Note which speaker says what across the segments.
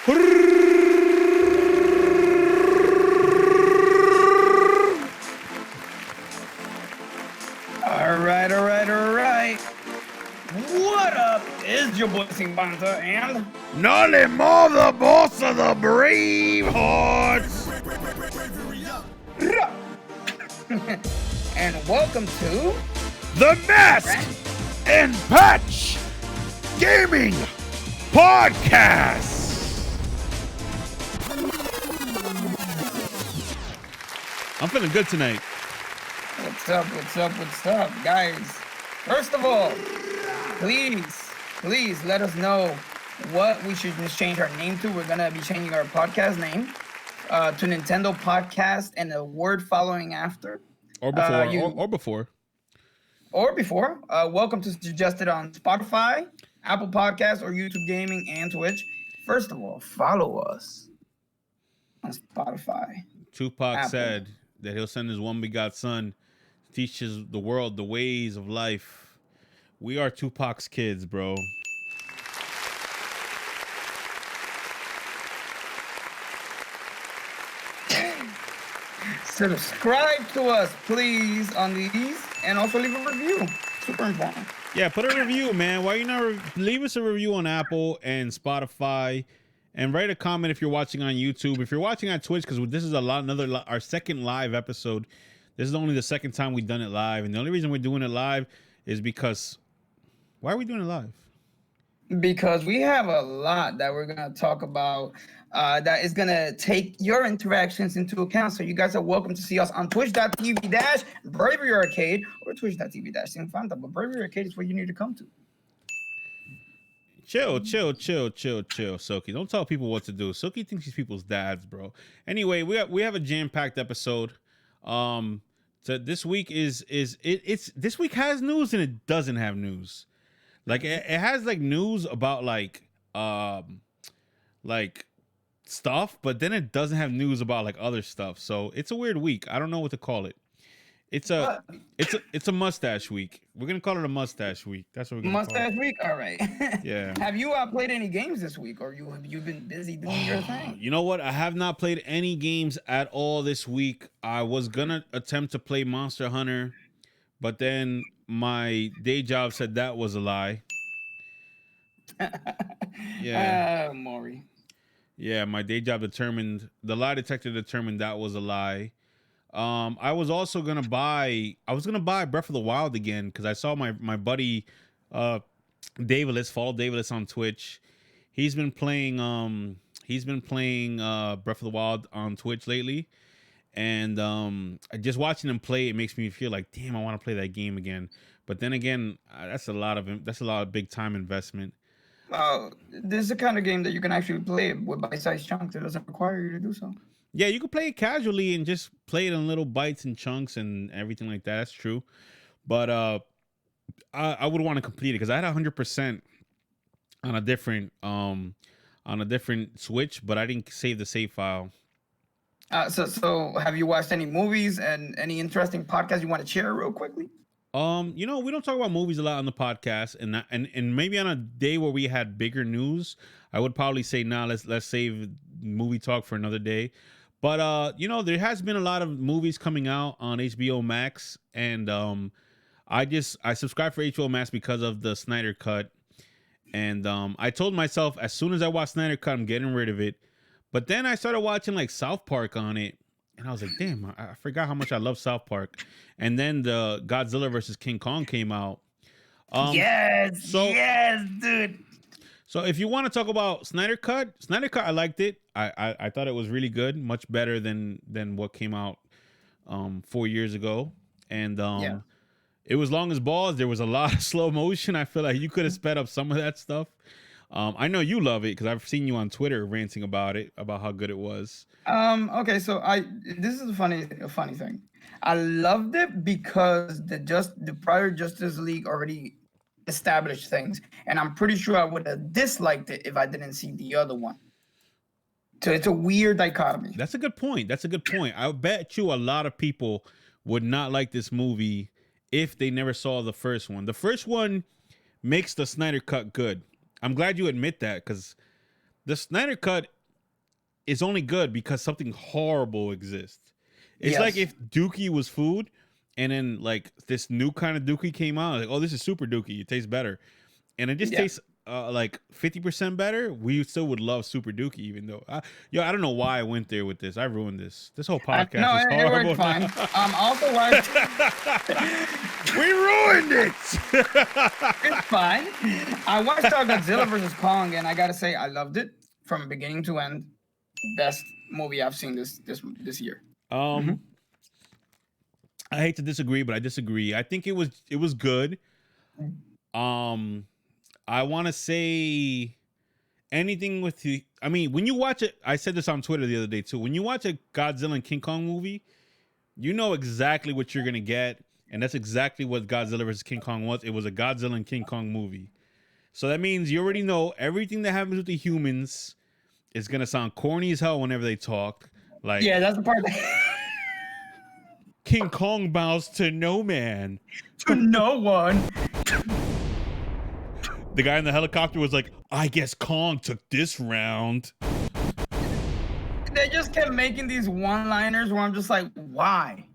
Speaker 1: All right. What up? It's your boy Sinfanta and
Speaker 2: Nolly more the boss of the brave hearts.
Speaker 1: and welcome to
Speaker 2: The Mask and Patch Gaming Podcast. I'm feeling good tonight.
Speaker 1: What's up, guys? First of all, please let us know what we should just change our name to. We're gonna be changing our podcast name to Nintendo Podcast and a word following after.
Speaker 2: Or before.
Speaker 1: Welcome to suggest it on Spotify, Apple Podcasts, or YouTube Gaming and Twitch. First of all, follow us on Spotify.
Speaker 2: Tupac
Speaker 1: Apple.
Speaker 2: said that he'll send his one begot son to teach the world the ways of life. We are Tupac's kids, bro.
Speaker 1: Subscribe to us, please, on these, and also leave a review. Super important.
Speaker 2: Yeah, put a review, man. Why you not leave us a review on Apple and Spotify, and write a comment if you're watching on YouTube. If you're watching on Twitch, because this is our second live episode. This is only the second time we've done it live, and the only reason we're doing it live is because why are we doing it live?
Speaker 1: Because we have a lot that we're gonna talk about that is gonna take your interactions into account. So you guys are welcome to see us on twitch.tv/Bravery Arcade or twitch.tv/Sinfanta. But Bravery Arcade is where you need to come to.
Speaker 2: Chill, Silky. Don't tell people what to do. Silky thinks he's people's dads, bro. Anyway, we have a jam-packed episode. So this week this week has news and it doesn't have news. Like it has like news about like stuff, but then it doesn't have news about like other stuff. So it's a weird week. I don't know what to call it. It's a mustache week. We're gonna call it a mustache week. That's what we're gonna call it.
Speaker 1: Mustache week. All right.
Speaker 2: Yeah.
Speaker 1: Have you played any games this week, or have you been busy doing your thing?
Speaker 2: You know what? I have not played any games at all this week. I was gonna attempt to play Monster Hunter, but then my day job said that was a lie. Yeah.
Speaker 1: Maury.
Speaker 2: Yeah, my day job the lie detector determined that was a lie. I was gonna buy Breath of the Wild again because I saw my buddy Davidless, follow Davidless on Twitch. He's been playing Breath of the Wild on Twitch lately. And just watching him play, it makes me feel like, damn, I want to play that game again. But then again, that's a lot of big time investment.
Speaker 1: This is the kind of game that you can actually play with bite-sized chunks. It doesn't require you to do so.
Speaker 2: Yeah, you can play it casually and just play it in little bites and chunks and everything like that. That's true. But I would want to complete it because I had 100% on a different Switch, but I didn't save the save file.
Speaker 1: So have you watched any movies and any interesting podcasts you want to share real quickly?
Speaker 2: We don't talk about movies a lot on the podcast, and maybe on a day where we had bigger news, I would probably say, let's save movie talk for another day. But there has been a lot of movies coming out on HBO Max, and I subscribe for HBO Max because of the Snyder Cut, and I told myself as soon as I watch Snyder Cut, I'm getting rid of it. But then I started watching like South Park on it, and I was like, damn, I forgot how much I love South Park. And then the Godzilla versus King Kong came out.
Speaker 1: Yes, dude.
Speaker 2: So if you want to talk about Snyder Cut, I liked it. I thought it was really good, much better than what came out 4 years ago. And it was long as balls. There was a lot of slow motion. I feel like you could have sped up some of that stuff. I know you love it because I've seen you on Twitter ranting about how good it was.
Speaker 1: Okay, so this is a funny thing. I loved it because the prior Justice League already established things, and I'm pretty sure I would have disliked it if I didn't see the other one. So it's a weird dichotomy.
Speaker 2: That's a good point. I bet you a lot of people would not like this movie if they never saw the first one. The first one makes the Snyder Cut good. I'm glad you admit that because the Snyder Cut is only good because something horrible exists. It's like
Speaker 1: Yes.
Speaker 2: if Dookie was food, and then like this new kind of Dookie came out, like, oh, this is super Dookie. It tastes better, and it just
Speaker 1: Yeah.
Speaker 2: tastes like 50% better. We still would love Super Dookie, even though, I don't know why I went there with this. I ruined this. This whole podcast
Speaker 1: No,
Speaker 2: is
Speaker 1: it
Speaker 2: horrible.
Speaker 1: worked fine. Also, watched.
Speaker 2: We ruined it.
Speaker 1: It's fine. I watched Godzilla versus Kong, and I gotta say, I loved it from beginning to end. Best movie I've seen this year.
Speaker 2: I hate to disagree, but I disagree. I think it was good. I want to say anything with the. I mean, when you watch it, I said this on Twitter the other day too. When you watch a Godzilla and King Kong movie, you know exactly what you're gonna get, and that's exactly what Godzilla vs. King Kong was. It was a Godzilla and King Kong movie. So that means you already know everything that happens with the humans is gonna sound corny as hell whenever they talk. Like,
Speaker 1: Yeah, that's the part that
Speaker 2: King Kong bows to no man.
Speaker 1: to no one.
Speaker 2: The guy in the helicopter was like, I guess Kong took this round.
Speaker 1: They just kept making these one-liners where I'm just like, why?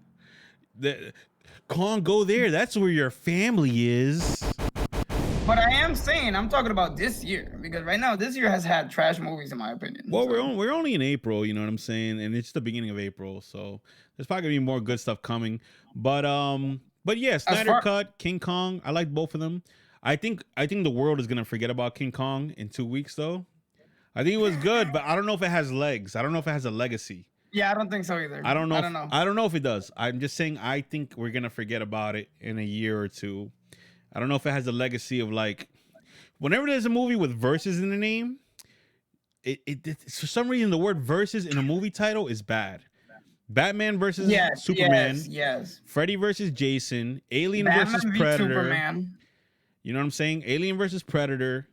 Speaker 2: Kong, go there. That's where your family is.
Speaker 1: But I am saying, I'm talking about this year, because right now this year has had trash movies in my opinion.
Speaker 2: Well,
Speaker 1: so.
Speaker 2: we're only in April, you know what I'm saying, and it's the beginning of April, so there's probably gonna be more good stuff coming. But yeah, Snyder Cut, King Kong, I like both of them. I think the world is gonna forget about King Kong in 2 weeks though. I think it was good, but I don't know if it has legs. I don't know if it has a legacy.
Speaker 1: Yeah, I don't think so either.
Speaker 2: I don't know. I don't know if it does. I'm just saying I think we're gonna forget about it in a year or two. I don't know if it has a legacy of like, whenever there's a movie with verses in the name, it for some reason the word verses in a movie title is bad. Batman versus Superman.
Speaker 1: Yes.
Speaker 2: Freddy versus Jason. Alien
Speaker 1: Batman
Speaker 2: versus
Speaker 1: v
Speaker 2: Predator.
Speaker 1: Superman.
Speaker 2: You know what I'm saying? Alien versus Predator.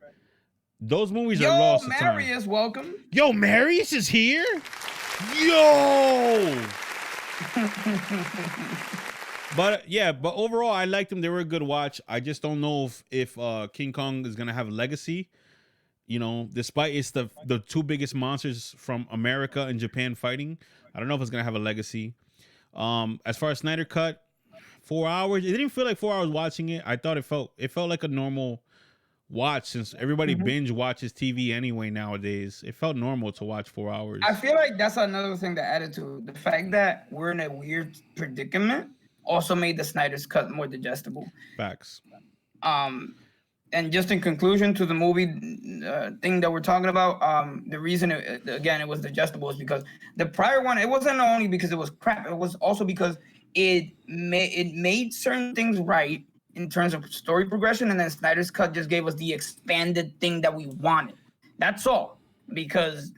Speaker 2: Those movies are
Speaker 1: Yo,
Speaker 2: lost to time.
Speaker 1: Marius, welcome.
Speaker 2: Yo, Marius is here? Yo! But overall, I liked them. They were a good watch. I just don't know if King Kong is gonna have a legacy. You know, despite it's the two biggest monsters from America and Japan fighting, I don't know if it's gonna have a legacy. As far as Snyder Cut, 4 hours. It didn't feel like 4 hours watching it. I thought it felt like a normal watch, since everybody binge watches TV anyway nowadays. It felt normal to watch 4 hours.
Speaker 1: I feel like that's another thing that added to the fact that we're in a weird predicament. Also made the Snyder's Cut more digestible.
Speaker 2: Facts.
Speaker 1: And just in conclusion to the movie thing that we're talking about, the reason it was digestible is because the prior one, it wasn't only because it was crap, it was also because it made certain things right in terms of story progression, and then Snyder's Cut just gave us the expanded thing that we wanted. That's all. Because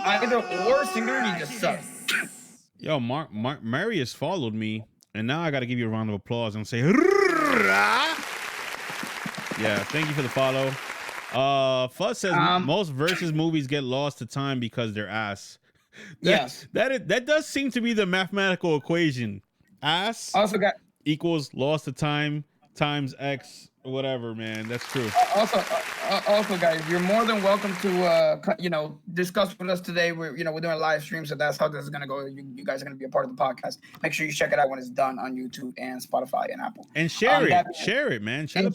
Speaker 1: either or singularly just sucks.
Speaker 2: Yo, Marius followed me, and now I got to give you a round of applause and say, yeah, thank you for the follow. Fuzz says most versus movies get lost to time because they're ass. That does seem to be the mathematical equation. Ass
Speaker 1: also got
Speaker 2: equals lost to time times X, whatever, man. That's true.
Speaker 1: Also, guys, you're more than welcome to discuss with us today. We're doing a live stream, so that's how this is gonna go. You guys are gonna be a part of the podcast. Make sure you check it out when it's done on YouTube and Spotify and Apple.
Speaker 2: And share it, man.
Speaker 1: Share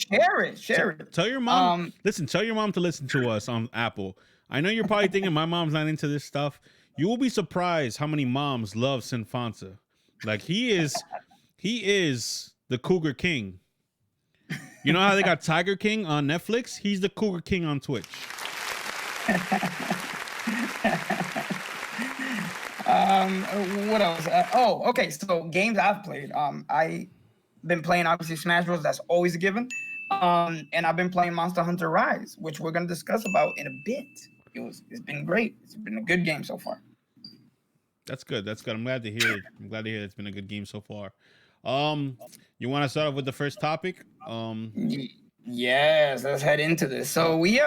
Speaker 1: it.
Speaker 2: Tell your mom. Tell your mom to listen to us on Apple. I know you're probably thinking my mom's not into this stuff. You will be surprised how many moms love Sinfanta. Like he is the Cougar King. You know how they got Tiger King on Netflix? He's the Cougar King on Twitch.
Speaker 1: What else? Okay. So games I've played. I've been playing obviously Smash Bros. That's always a given. And I've been playing Monster Hunter Rise, which we're gonna discuss about in a bit. It's been great. It's been a good game so far.
Speaker 2: That's good. I'm glad to hear it. It's been a good game so far. You want to start off with the first topic?
Speaker 1: Yes, let's head into this. So we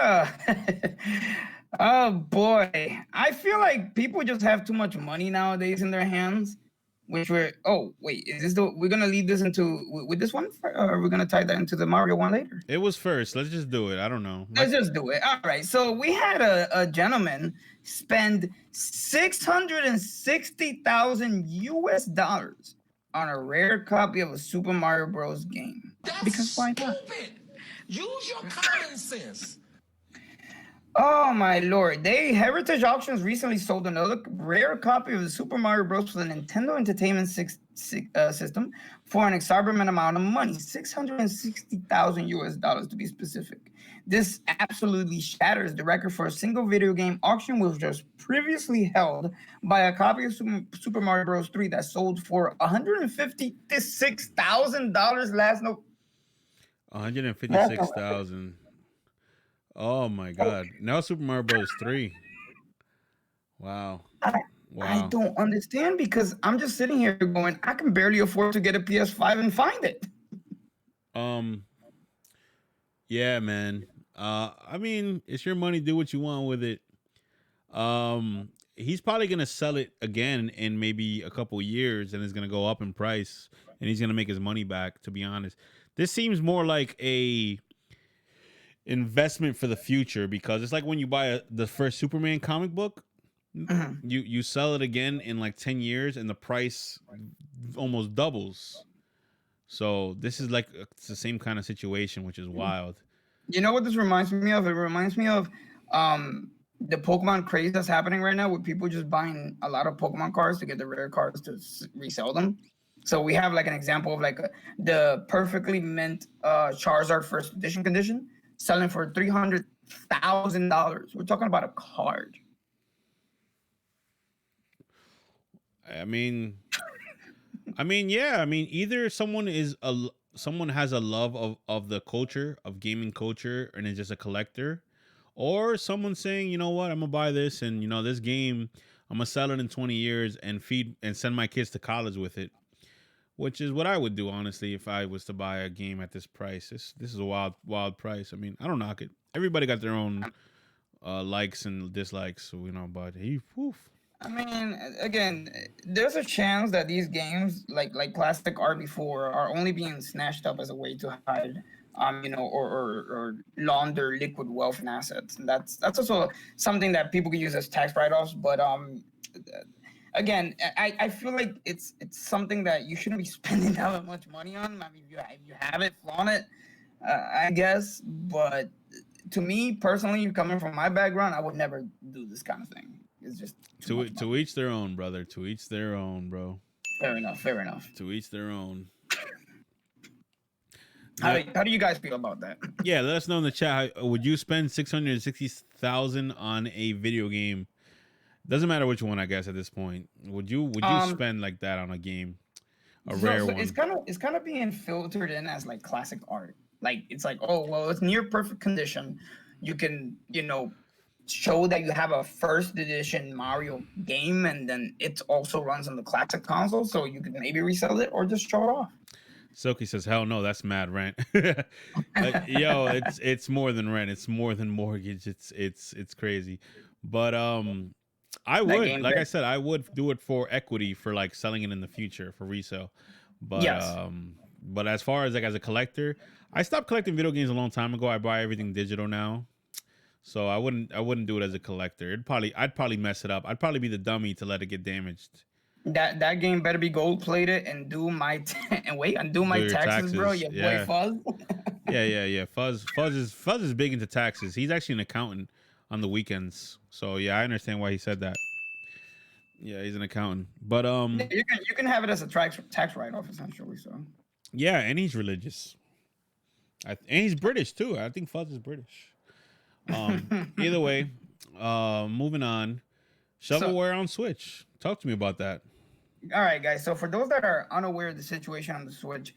Speaker 1: oh boy, I feel like people just have too much money nowadays in their hands, which we're oh wait, is this the we're gonna lead this into with this one, or we're gonna tie that into the Mario one later?
Speaker 2: It was first. Let's just do it. I don't know.
Speaker 1: Let's just do it. All right. So we had a gentleman spend 660,000 US dollars on a rare copy of a Super Mario Bros. Game.
Speaker 3: That's
Speaker 1: Because why not?
Speaker 3: stupid. Use your common sense.
Speaker 1: Oh my lord! Heritage Auctions recently sold another rare copy of the Super Mario Bros. For the Nintendo Entertainment System for an exorbitant amount of money, 660,000 US dollars to be specific. This absolutely shatters the record for a single video game auction, which was previously held by a copy of Super Mario Bros. 3 that sold for $156,000 last November.
Speaker 2: 156,000. Oh my God! Now Super Mario Bros. 3. Wow.
Speaker 1: I
Speaker 2: Wow.
Speaker 1: don't understand because I'm just sitting here going, I can barely afford to get a PS5 and find it.
Speaker 2: Yeah, man. I mean, it's your money. Do what you want with it. He's probably gonna sell it again in maybe a couple years, and it's gonna go up in price, and he's gonna make his money back. To be honest, this seems more like a investment for the future because it's like when you buy the first Superman comic book, you sell it again in like 10 years, and the price almost doubles. So this is like it's the same kind of situation, which is wild.
Speaker 1: You know what this reminds me of? It reminds me of the Pokemon craze that's happening right now with people just buying a lot of Pokemon cards to get the rare cards to resell them. So we have like an example of like the perfectly mint Charizard first edition condition selling for $300,000. We're talking about a card.
Speaker 2: I mean, yeah. I mean, either someone has a love of the culture of gaming culture and is just a collector, or someone's saying, you know what, I'm gonna buy this, and you know this game, I'm gonna sell it in 20 years and feed and send my kids to college with it, which is what I would do honestly if I was to buy a game at this price. This is a wild price. I mean, I don't knock it. Everybody got their own likes and dislikes, so, you know. But
Speaker 1: I mean, again, there's a chance that these games, like classic RB4, are only being snatched up as a way to hide, or launder liquid wealth and assets, and that's also something that people could use as tax write-offs. But again, I feel like it's something that you shouldn't be spending that much money on. I mean, if you have it, flaunt it, I guess. But to me personally, coming from my background, I would never do this kind of thing. It's just
Speaker 2: to each their own, brother. To each their own, bro.
Speaker 1: Fair enough.
Speaker 2: To each their own.
Speaker 1: How do you guys feel about that?
Speaker 2: Yeah, let us know in the chat. Would you spend 660,000 on a video game? Doesn't matter which one, I guess. At this point, would you spend like that on a game, rare one?
Speaker 1: It's kind of being filtered in as like classic art. Like it's like, oh well, it's near perfect condition. You can show that you have a first edition Mario game, and then it also runs on the classic console, so you could maybe resell it or just show it off.
Speaker 2: Silky says, "Hell no, that's mad rent." Yo, it's more than rent. It's more than mortgage. It's crazy. But I would, like I said, I would do it for equity, for like selling it in the future for resale. But
Speaker 1: yes.
Speaker 2: But as far as like as a collector, I stopped collecting video games a long time ago. I buy everything digital now. So I wouldn't do it as a collector. I'd probably mess it up. I'd probably be the dummy to let it get damaged.
Speaker 1: That game better be gold plated and do my taxes, bro. Boy Fuzz.
Speaker 2: yeah. Fuzz is big into taxes. He's actually an accountant on the weekends. So yeah, I understand why he said that. Yeah, he's an accountant. But
Speaker 1: you can have it as a tax write off essentially. So
Speaker 2: yeah, and he's religious. And he's British too. I think Fuzz is British. Either way, moving on. Shovelware on Switch. Talk to me about that.
Speaker 1: All right, guys. So for those that are unaware of the situation on the Switch,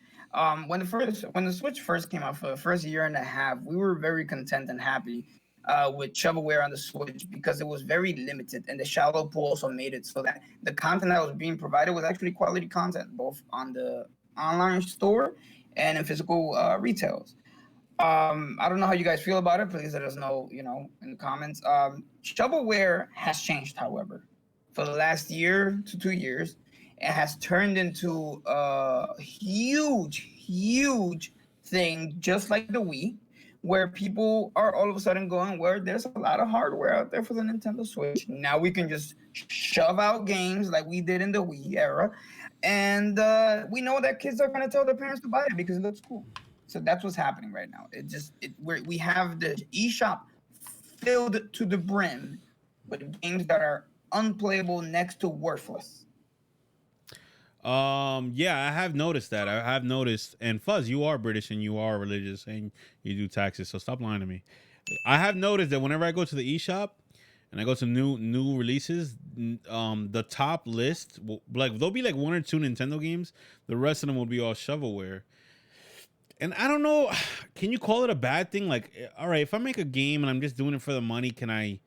Speaker 1: when the Switch first came out for the first year and a half, we were very content and happy with shovelware on the Switch because it was very limited, and the shallow pool also made it so that the content that was being provided was actually quality content, both on the online store and in physical retails. I don't know how you guys feel about it. Please let us know, in the comments. Shovelware has changed, however, for the last year to 2 years, it has turned into a huge thing, just like the Wii, where people are all of a sudden going, where there's a lot of hardware out there for the Nintendo Switch. Now we can just shove out games like we did in the Wii era, and we know that kids are going to tell their parents to buy it because it looks cool. So that's what's happening right now. We have the eShop filled to the brim with games that are unplayable next to worthless.
Speaker 2: Yeah, I have noticed that. I have noticed, and Fuzz, you are British and you are religious and you do taxes, so stop lying to me. I have noticed that whenever I go to the eShop and I go to new releases, the top list like there'll be like one or two Nintendo games. The rest of them will be all shovelware. And I don't know, can you call it a bad thing? Like, all right, if I make a game and I'm just doing it for the money, can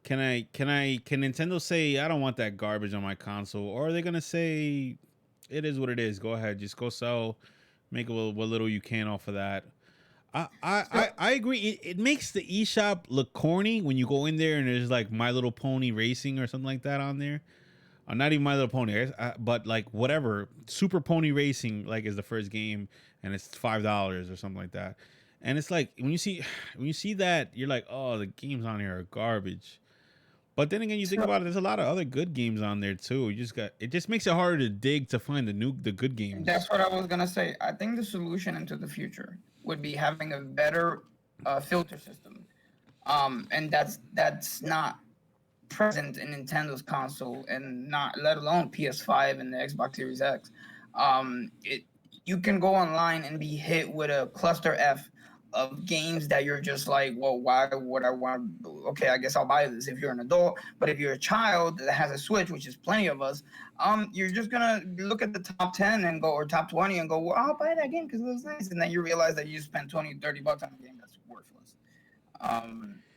Speaker 2: Nintendo say I don't want that garbage on my console, or are they gonna say it is what it is? Go ahead, just go sell, make what little you can off of that. I agree. It makes the eShop look corny when you go in there and there's like My Little Pony Racing or something like that on there. Not even My Little Pony, but like whatever Super Pony Racing like is the first game, and it's $5 or something like that. And it's like when you see that, you're like, oh, the games on here are garbage. But then again, you think about it, there's a lot of other good games on there too. It just makes it harder to dig to find the good games.
Speaker 1: That's what I was gonna say. I think the solution into the future would be having a better filter system, and that's not present in Nintendo's console, and not let alone PS5 and the Xbox Series X. You can go online and be hit with a cluster F of games that you're just like, well, why would I want? Okay, I guess I'll buy this if you're an adult. But if you're a child that has a Switch, which is plenty of us, you're just gonna look at the top 10 and go, or top 20 and go, well, I'll buy that game because it looks nice, and then you realize that you spent 20, $30 on a game that's worthless.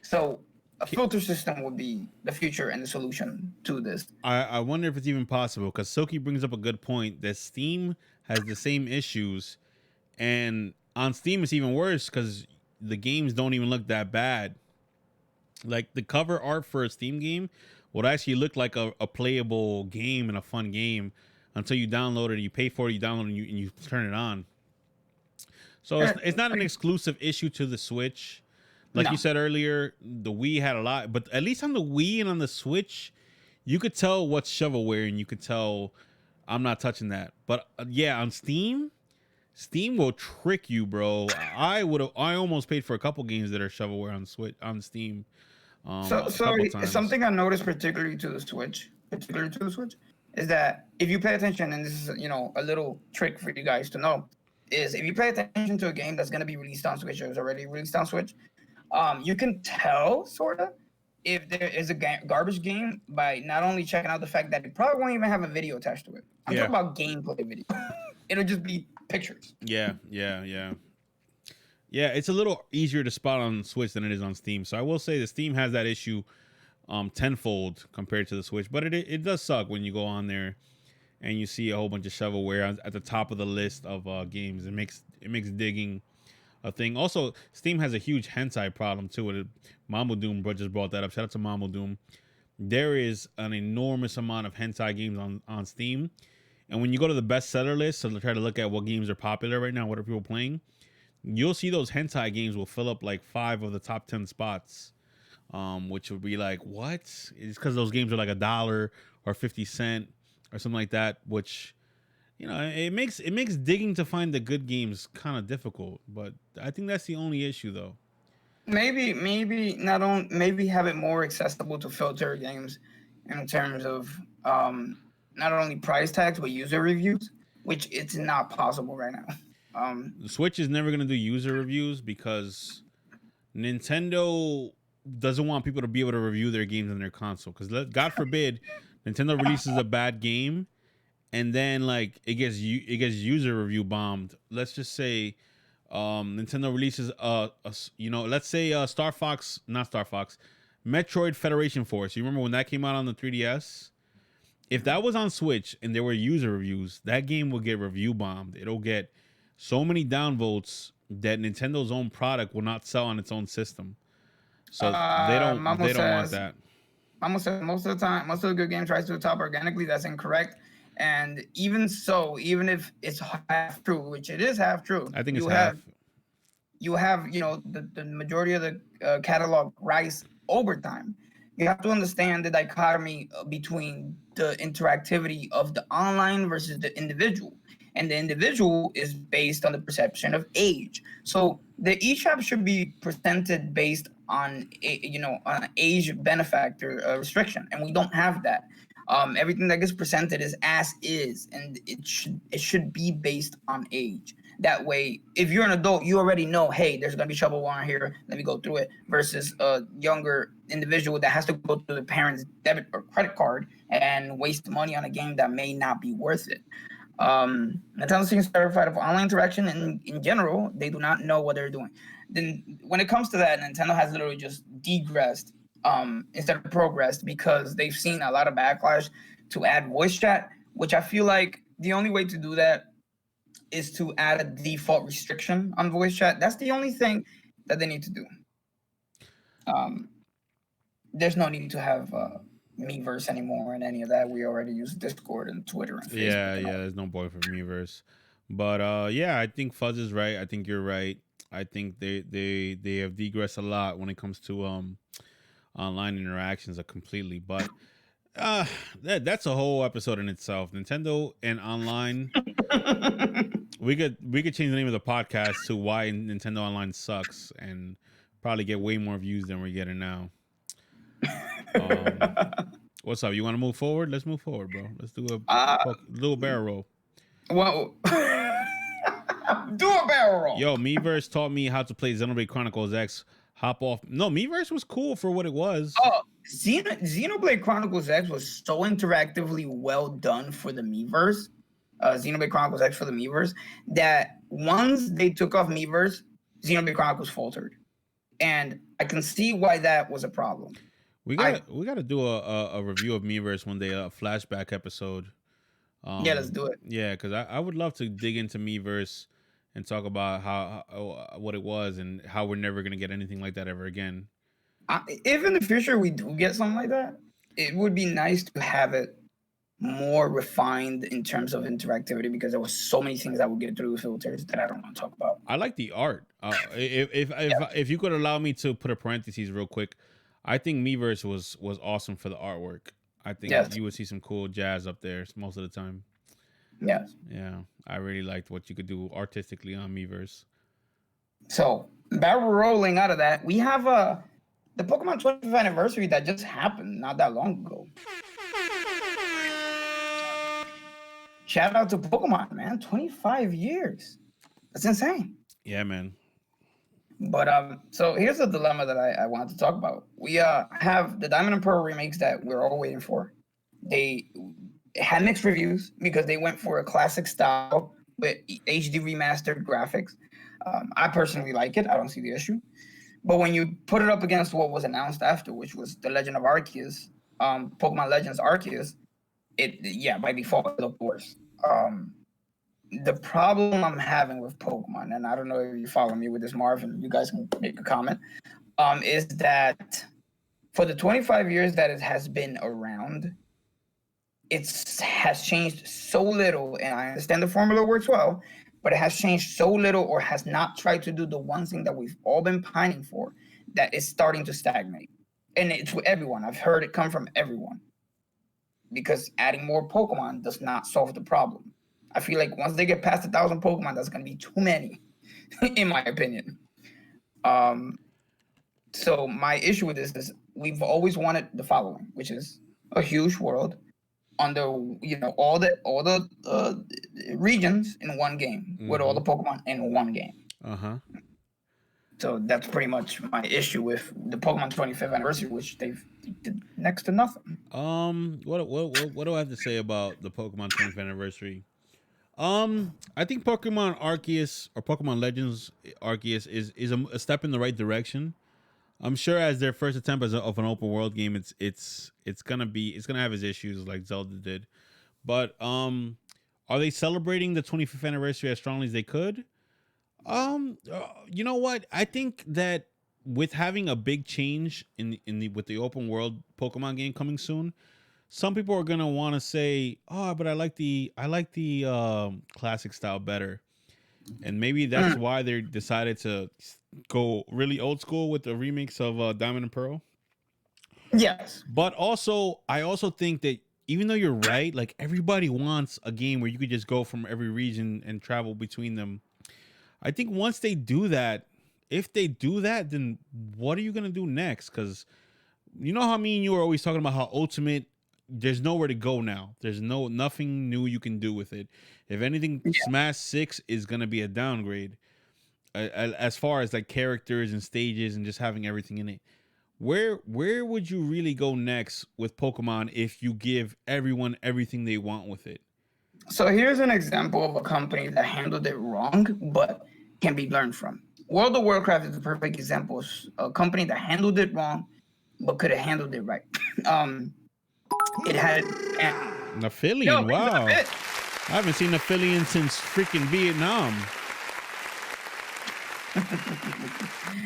Speaker 1: So a filter system would be the future and the solution to this.
Speaker 2: I wonder if it's even possible, because Soki brings up a good point that Steam has the same issues, and on Steam it's even worse because the games don't even look that bad. Like the cover art for a Steam game would actually look like a playable game and a fun game until you download it, you pay for it, you download it, and you turn it on. So it's not an exclusive issue to the Switch. Like you said earlier, the Wii had a lot, but at least on the Wii and on the Switch, you could tell what's shovelware, and you could tell I'm not touching that. But yeah, on Steam will trick you, bro. I almost paid for a couple games that are shovelware on Steam.
Speaker 1: So something I noticed particularly to the Switch, is that if you pay attention, and this is a little trick for you guys to know, is if you pay attention to a game that's going to be released on Switch or is already released on Switch, you can tell sort of if there is a garbage game by not only checking out the fact that it probably won't even have a video attached to it. I'm talking about gameplay video. It'll just be pictures.
Speaker 2: Yeah. It's a little easier to spot on Switch than it is on Steam. So I will say that Steam has that issue tenfold compared to the Switch, but it does suck when you go on there and you see a whole bunch of shovelware at the top of the list of games. It makes digging a thing. Also, Steam has a huge hentai problem too. Mambo Doom just brought that up. Shout out to Mambo Doom. There is an enormous amount of hentai games on Steam, and when you go to the bestseller list, so to try to look at what games are popular right now, what are people playing, you'll see those hentai games will fill up like 5 of the top 10 spots, which would be like, what? It's because those games are like $1 or 50 cents or something like that, which it makes digging to find the good games kind of difficult. But I think that's the only issue, though.
Speaker 1: Maybe have it more accessible to filter games in terms of not only price tags but user reviews, which it's not possible right now.
Speaker 2: The Switch is never going to do user reviews because Nintendo doesn't want people to be able to review their games on their console. Because God forbid, Nintendo releases a bad game, and then like it gets user review bombed. Let's just say Nintendo releases let's say Star Fox, Metroid Federation Force. You remember when that came out on the 3DS? If that was on Switch and there were user reviews, that game will get review bombed. It'll get so many downvotes that Nintendo's own product will not sell on its own system. So they don't want that.
Speaker 1: Mama says most of the time, most of the good games rise to the top organically. That's incorrect. And even so, even if it's half true, which it is half true,
Speaker 2: I think it's half.
Speaker 1: You have the majority of the catalog rise over time. You have to understand the dichotomy between the interactivity of the online versus the individual, and the individual is based on the perception of age. So the eShop should be presented based on on an age benefactor restriction, and we don't have that. Everything that gets presented is as is, and it should be based on age. That way, if you're an adult, you already know, hey, there's gonna be shovelware on here. Let me go through it. Versus a younger individual that has to go through the parent's debit or credit card and waste money on a game that may not be worth it. Nintendo seems terrified of online interaction, and in general, they do not know what they're doing. Then, when it comes to that, Nintendo has literally just degressed instead of progressed because they've seen a lot of backlash to add voice chat, which I feel like the only way to do that is to add a default restriction on voice chat. That's the only thing that they need to do. There's no need to have Miiverse anymore and any of that. We already use Discord and Twitter and Facebook.
Speaker 2: Yeah, there's no point for Miiverse. But yeah, I think Fuzz is right. I think you're right. I think they have digressed a lot when it comes to online interactions completely. But that's a whole episode in itself. Nintendo and online. we could change the name of the podcast to why Nintendo Online sucks and probably get way more views than we're getting now. What's up? You want to move forward? Let's move forward, bro. Let's do a little barrel roll.
Speaker 1: Well, do a barrel roll.
Speaker 2: Yo, Miiverse taught me how to play Xenoblade Chronicles X. Hop off. No, Miiverse was cool for what it was.
Speaker 1: Oh, Xenoblade Chronicles X was so interactively well done for the Miiverse. Xenoblade Chronicles X for the Miiverse, that once they took off Miiverse, Xenoblade Chronicles faltered. And I can see why that was a problem.
Speaker 2: We gotta do a review of Miiverse one day, a flashback episode.
Speaker 1: Yeah, let's do it.
Speaker 2: Yeah, because I would love to dig into Miiverse and talk about how what it was and how we're never gonna get anything like that ever again.
Speaker 1: If in the future we do get something like that, it would be nice to have it more refined in terms of interactivity, because there was so many things I would get through filters that I don't want to talk about.
Speaker 2: I like the art. If you could allow me to put a parentheses real quick, I think Miiverse was awesome for the artwork. I think you would see some cool jazz up there most of the time.
Speaker 1: Yes.
Speaker 2: Yeah, I really liked what you could do artistically on Miiverse.
Speaker 1: So, barrel rolling out of that, we have the Pokemon 25th anniversary that just happened not that long ago. Shout out to Pokemon, man. 25 years. That's insane.
Speaker 2: Yeah, man.
Speaker 1: But so here's the dilemma that I wanted to talk about. We have the Diamond and Pearl remakes that we're all waiting for. They had mixed reviews because they went for a classic style with HD remastered graphics. I personally like it. I don't see the issue. But when you put it up against what was announced after, which was The Legend of Arceus, Pokemon Legends Arceus, by default, it looked worse. The problem I'm having with Pokemon, and I don't know if you follow me with this, Marvin, you guys can make a comment, is that for the 25 years that it has been around, it has changed so little, and I understand the formula works well, but it has changed so little or has not tried to do the one thing that we've all been pining for, that it's starting to stagnate. And it's with everyone. I've heard it come from everyone. Because adding more Pokemon does not solve the problem. I feel like once they get past 1,000 Pokemon, that's going to be too many, in my opinion. So my issue with this is we've always wanted the following, which is a huge world under all the regions in one game, with all the Pokemon in one game. So that's pretty much my issue with the Pokemon 25th anniversary, which they did next to nothing.
Speaker 2: What do I have to say about the Pokemon 25th anniversary? I think Pokemon Arceus or Pokemon Legends Arceus is a step in the right direction. I'm sure as their first attempt of an open world game, it's gonna have its issues like Zelda did. But are they celebrating the 25th anniversary as strongly as they could? You know what? I think that with having a big change with the open world Pokemon game coming soon, some people are gonna want to say, "Oh, but I like the classic style better," and maybe that's
Speaker 1: Mm,
Speaker 2: why they decided to go really old school with the remakes of Diamond and Pearl.
Speaker 1: yes.
Speaker 2: But also, I also think that even though you're right, like everybody wants a game where you could just go from every region and travel between them. I think once they do that, if they do that, then what are you gonna do next? Because you know how me and you were always talking about how Ultimate, there's nowhere to go now. There's nothing new you can do with it. If anything,
Speaker 1: Yeah.
Speaker 2: Smash Six is gonna be a downgrade as far as like characters and stages and just having everything in it. Where would you really go next with Pokemon if you give everyone everything they want with it?
Speaker 1: So here's an example of a company that handled it wrong, but can be learned from. World of Warcraft is a perfect example of a company that handled it wrong, but could have handled it right. um, it had, and, yo,
Speaker 2: Naphilian,
Speaker 1: he's in a
Speaker 2: wow.
Speaker 1: bit.
Speaker 2: I haven't seen Naphilian since freaking Vietnam.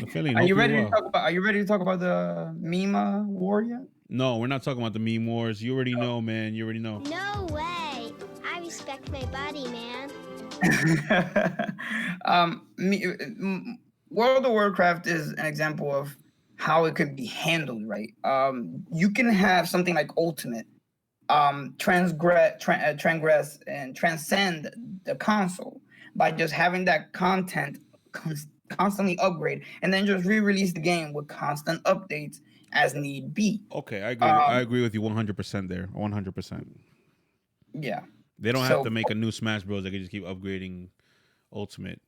Speaker 2: Naphilian,
Speaker 1: Are
Speaker 2: hope
Speaker 1: you
Speaker 2: you're
Speaker 1: ready to
Speaker 2: well.
Speaker 1: talk about? Are you ready to talk about the Mima war yet?
Speaker 2: No, we're not talking about the meme wars. You already know, man. You already know.
Speaker 4: No way. I respect my body, man.
Speaker 1: World of Warcraft is an example of how it could be handled right. You can have something like Ultimate transgress and transcend the console by just having that content constantly upgrade and then just re-release the game with constant updates as need be.
Speaker 2: Okay, I agree. I
Speaker 1: Um,
Speaker 2: agree with you 100% there. 100%.
Speaker 1: yeah.
Speaker 2: They don't have
Speaker 1: So
Speaker 2: to make a new Smash Bros. They can just keep upgrading Ultimate.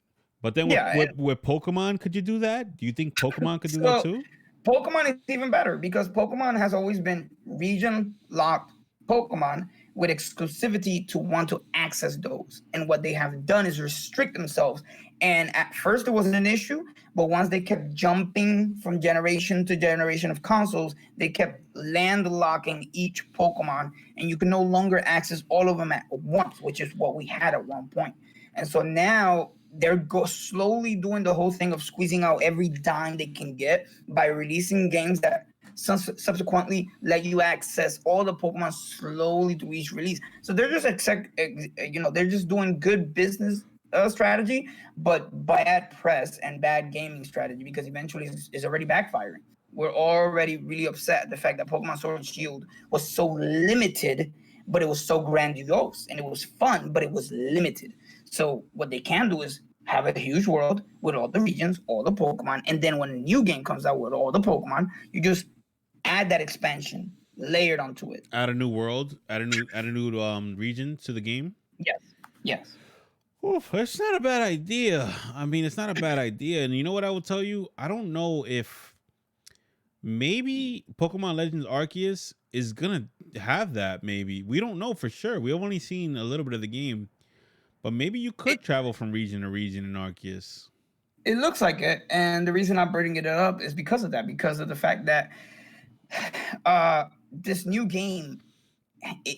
Speaker 2: But then with,
Speaker 1: yeah,
Speaker 2: with with Pokemon, could you do that? Do you think Pokemon could do that
Speaker 1: so
Speaker 2: too?
Speaker 1: Pokemon is even better because Pokemon has always been region locked Pokemon with exclusivity to want to access those. And what they have done is restrict themselves. And at first it wasn't an issue, but once they kept jumping from generation to generation of consoles, they kept landlocking each Pokemon, and you can no longer access all of them at once, which is what we had at one point. And so now they're slowly doing the whole thing of squeezing out every dime they can get by releasing games that subsequently let you access all the Pokemon slowly through each release. So they're just they're just doing good business strategy, but bad press and bad gaming strategy because eventually it's already backfiring. We're already really upset at the fact that Pokemon Sword and Shield was so limited, but it was so grandiose and it was fun, but it was limited. So what they can do is have a huge world with all the regions, all the Pokemon, and then when a new game comes out with all the Pokemon, you just add that expansion layered onto it.
Speaker 2: Add a new world, add a new region to the game.
Speaker 1: Yes, yes.
Speaker 2: Oof, it's not a bad idea. I mean, it's not a bad idea. And you know what I will tell you? I don't know if maybe Pokemon Legends Arceus is gonna have that. Maybe we don't know for sure. We've only seen a little bit of the game, but maybe you could travel from region to region in Arceus.
Speaker 1: It looks like it, and the reason I'm bringing it up is because of that, because of the fact that this new game,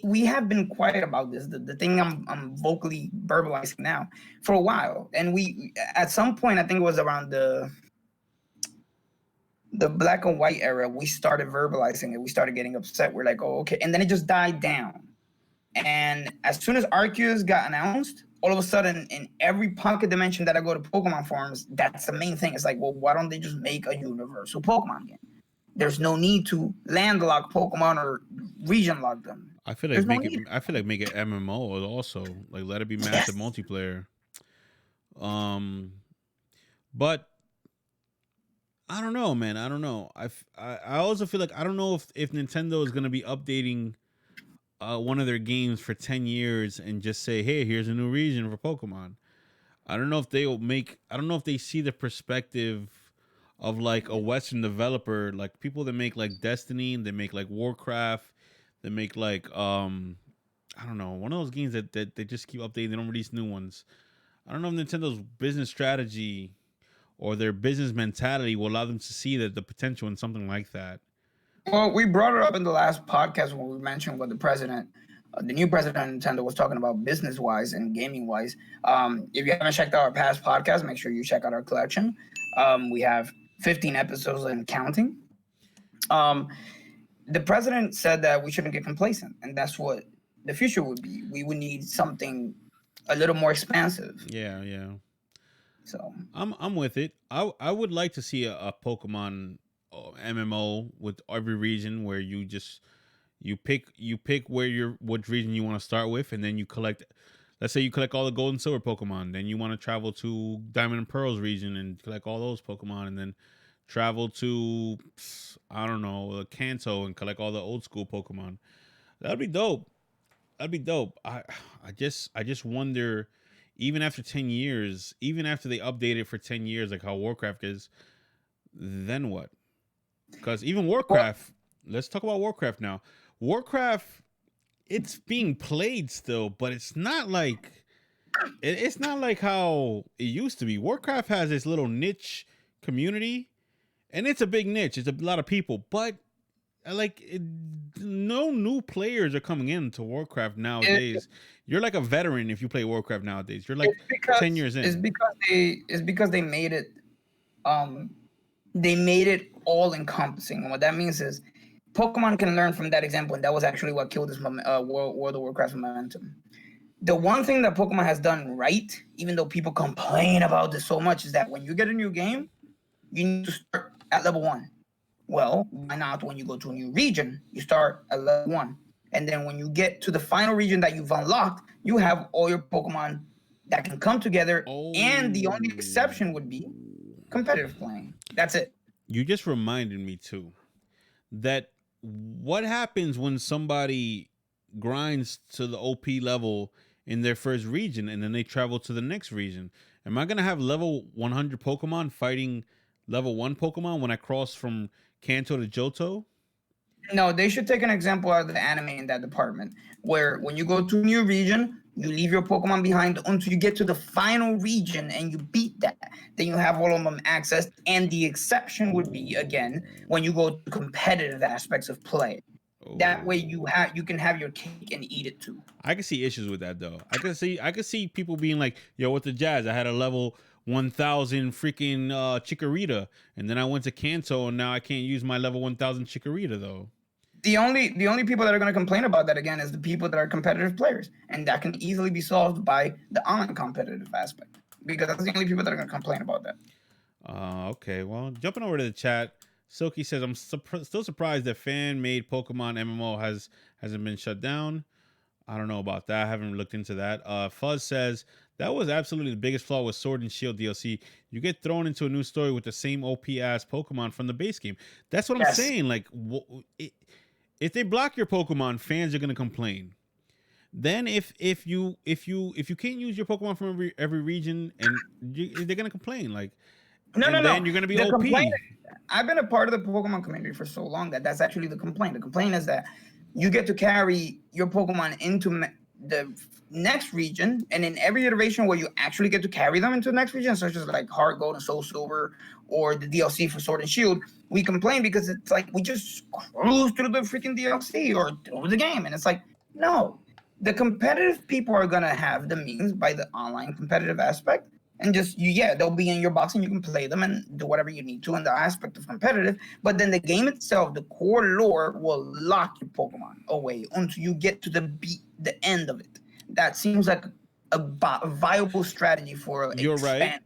Speaker 1: we have been quiet about this. The thing I'm vocally verbalizing now for a while, and we at some point I think it was around the black and white era, we started verbalizing it. We started getting upset. We're like, oh, okay, and then it just died down. And as soon as Arceus got announced, all of a sudden, in every pocket dimension that I go to Pokemon forums, that's the main thing. It's like, well, why don't they just make a universal Pokemon game? There's no need to landlock Pokemon or region lock them.
Speaker 2: I feel like
Speaker 1: There's no
Speaker 2: make it.
Speaker 1: need.
Speaker 2: I feel like make it MMO also. Like let it be massive
Speaker 1: Yes.
Speaker 2: multiplayer. Um, but I don't know, man. I don't know. I also feel like I don't know if Nintendo is gonna be updating one of their games for 10 years and just say, hey, here's a new region for Pokemon. I don't know if they will make. I don't know if they see the perspective of like a Western developer, like people that make like Destiny, and they make like Warcraft, they make like I don't know, one of those games that they just keep updating. They don't release new ones. I don't know if Nintendo's business strategy or their business mentality will allow them to see that the potential in something like that.
Speaker 1: Well, we brought it up in the last podcast when we mentioned what the new president of Nintendo was talking about business wise and gaming wise. If you haven't checked out our past podcast, make sure you check out our collection. We have 15 episodes and counting. Um, the president said that we shouldn't get complacent, and that's what the future would be. We would need something a little more expansive.
Speaker 2: Yeah, yeah.
Speaker 1: So
Speaker 2: I'm with it. I would like to see a Pokemon MMO with every region where you pick which region you want to start with, and then you collect. Let's say you collect all the gold and silver Pokemon, then you want to travel to Diamond and Pearls region and collect all those Pokemon, and then travel to I don't know Kanto and collect all the old school Pokemon. That'd be dope. That'd be dope. I just wonder, even after 10 years, even after they update it for 10 years, like how Warcraft is, then what? Because even Warcraft, let's talk about Warcraft now. Warcraft, it's being played still, but it's not like it's not like how it used to be. Warcraft has this little niche community, and it's a big niche. It's a lot of people, but no new players are coming into Warcraft nowadays. You're like a veteran if you play Warcraft nowadays. You're like 10 years in.
Speaker 1: It's because they made it all encompassing. And what that means is Pokemon can learn from that example, and that was actually what killed this World of Warcraft momentum. The one thing that Pokemon has done right, even though people complain about this so much, is that when you get a new game, you need to start at level 1. Well, why not when you go to a new region, you start at level 1. And then when you get to the final region that you've unlocked, you have all your Pokemon that can come together.
Speaker 2: Oh.
Speaker 1: And the only exception would be competitive playing. That's it.
Speaker 2: You just reminded me too that what happens when somebody grinds to the OP level in their first region and then they travel to the next region? Am I going to have level 100 Pokemon fighting level 1 Pokemon when I cross from Kanto to Johto?
Speaker 1: No, they should take an example out of the anime in that department, where when you go to a new region, you leave your Pokemon behind until you get to the final region and you beat that. Then you have all of them accessed, and the exception would be, again, when you go to competitive aspects of play. That way you can have your cake and eat it too.
Speaker 2: I can see issues with that though. I can see people being like, "Yo, what the jazz? I had a level 1,000 freaking Chikorita, and then I went to Kanto, and now I can't use my level 1,000 Chikorita though."
Speaker 1: The only people that are going to complain about that again is the people that are competitive players, and that can easily be solved by the online competitive aspect, because that's the only people that are going to complain about that.
Speaker 2: Okay, well, jumping over to the chat, Silky says, "I'm still surprised that fan-made Pokemon MMO hasn't been shut down." I don't know about that. I haven't looked into that. Fuzz says, "That was absolutely the biggest flaw with Sword and Shield DLC. You get thrown into a new story with the same OP ass Pokemon from the base game." That's what I'm saying. Like, if they block your Pokemon, fans are gonna complain. Then if you can't use your Pokemon from every region, and they're gonna complain. Like, then you're gonna be OP.
Speaker 1: I've been a part of the Pokemon community for so long that's actually the complaint. The complaint is that you get to carry your Pokemon into the next region, and in every iteration where you actually get to carry them into the next region, such as like Heart Gold and Soul Silver, or the DLC for Sword and Shield, we complain because it's like we just cruise through the freaking DLC or through the game, and it's like, no, the competitive people are gonna have the means by the online competitive aspect, and just they'll be in your box and you can play them and do whatever you need to in the aspect of competitive. But then the game itself, the core lore, will lock your Pokemon away until you get to the end of it. That seems like a viable strategy for
Speaker 2: You're right.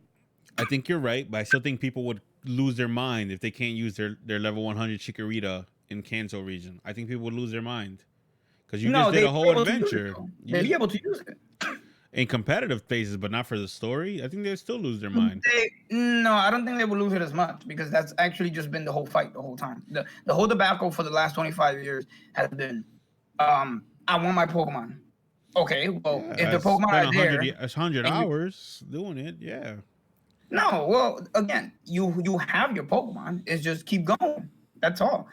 Speaker 2: I think you're right, but I still think people would lose their mind if they can't use their level 100 Chikorita in Kanto region. I think people would lose their mind because you just did a whole adventure.
Speaker 1: They'll be able to use it
Speaker 2: in competitive phases, but not for the story. I think they'd still lose their mind.
Speaker 1: No, I don't think they will lose it as much, because that's actually just been the whole fight the whole time. The whole debacle for the last 25 years has been, I want my Pokemon. Okay, well, if the Pokemon are there,
Speaker 2: it's 100 hours doing it. Yeah.
Speaker 1: No, well, again, you have your Pokemon. It's just keep going. That's all.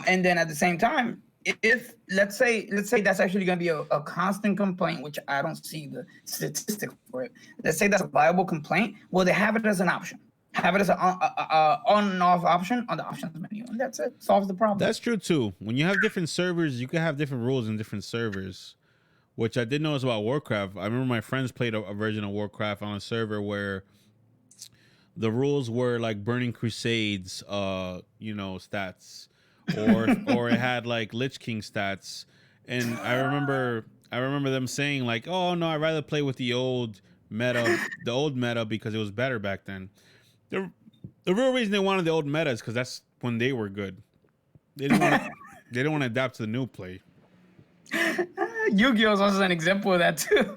Speaker 1: And then at the same time, if let's say that's actually going to be a constant complaint, which I don't see the statistics for it. Let's say that's a viable complaint. Well, they have it as an option. Have it as an on and off option on the options menu, and that's it. Solves the problem.
Speaker 2: That's true too. When you have different servers, you can have different rules in different servers, which I did notice about Warcraft. I remember my friends played a version of Warcraft on a server where the rules were like Burning Crusades, stats, or it had like Lich King stats. And I remember them saying like, "Oh no, I'd rather play with the old meta because it was better back then." The the real reason they wanted the old meta is because that's when they were good. They didn't want to they didn't want to adapt to the new play.
Speaker 1: Yu-Gi-Oh is also an example of that too.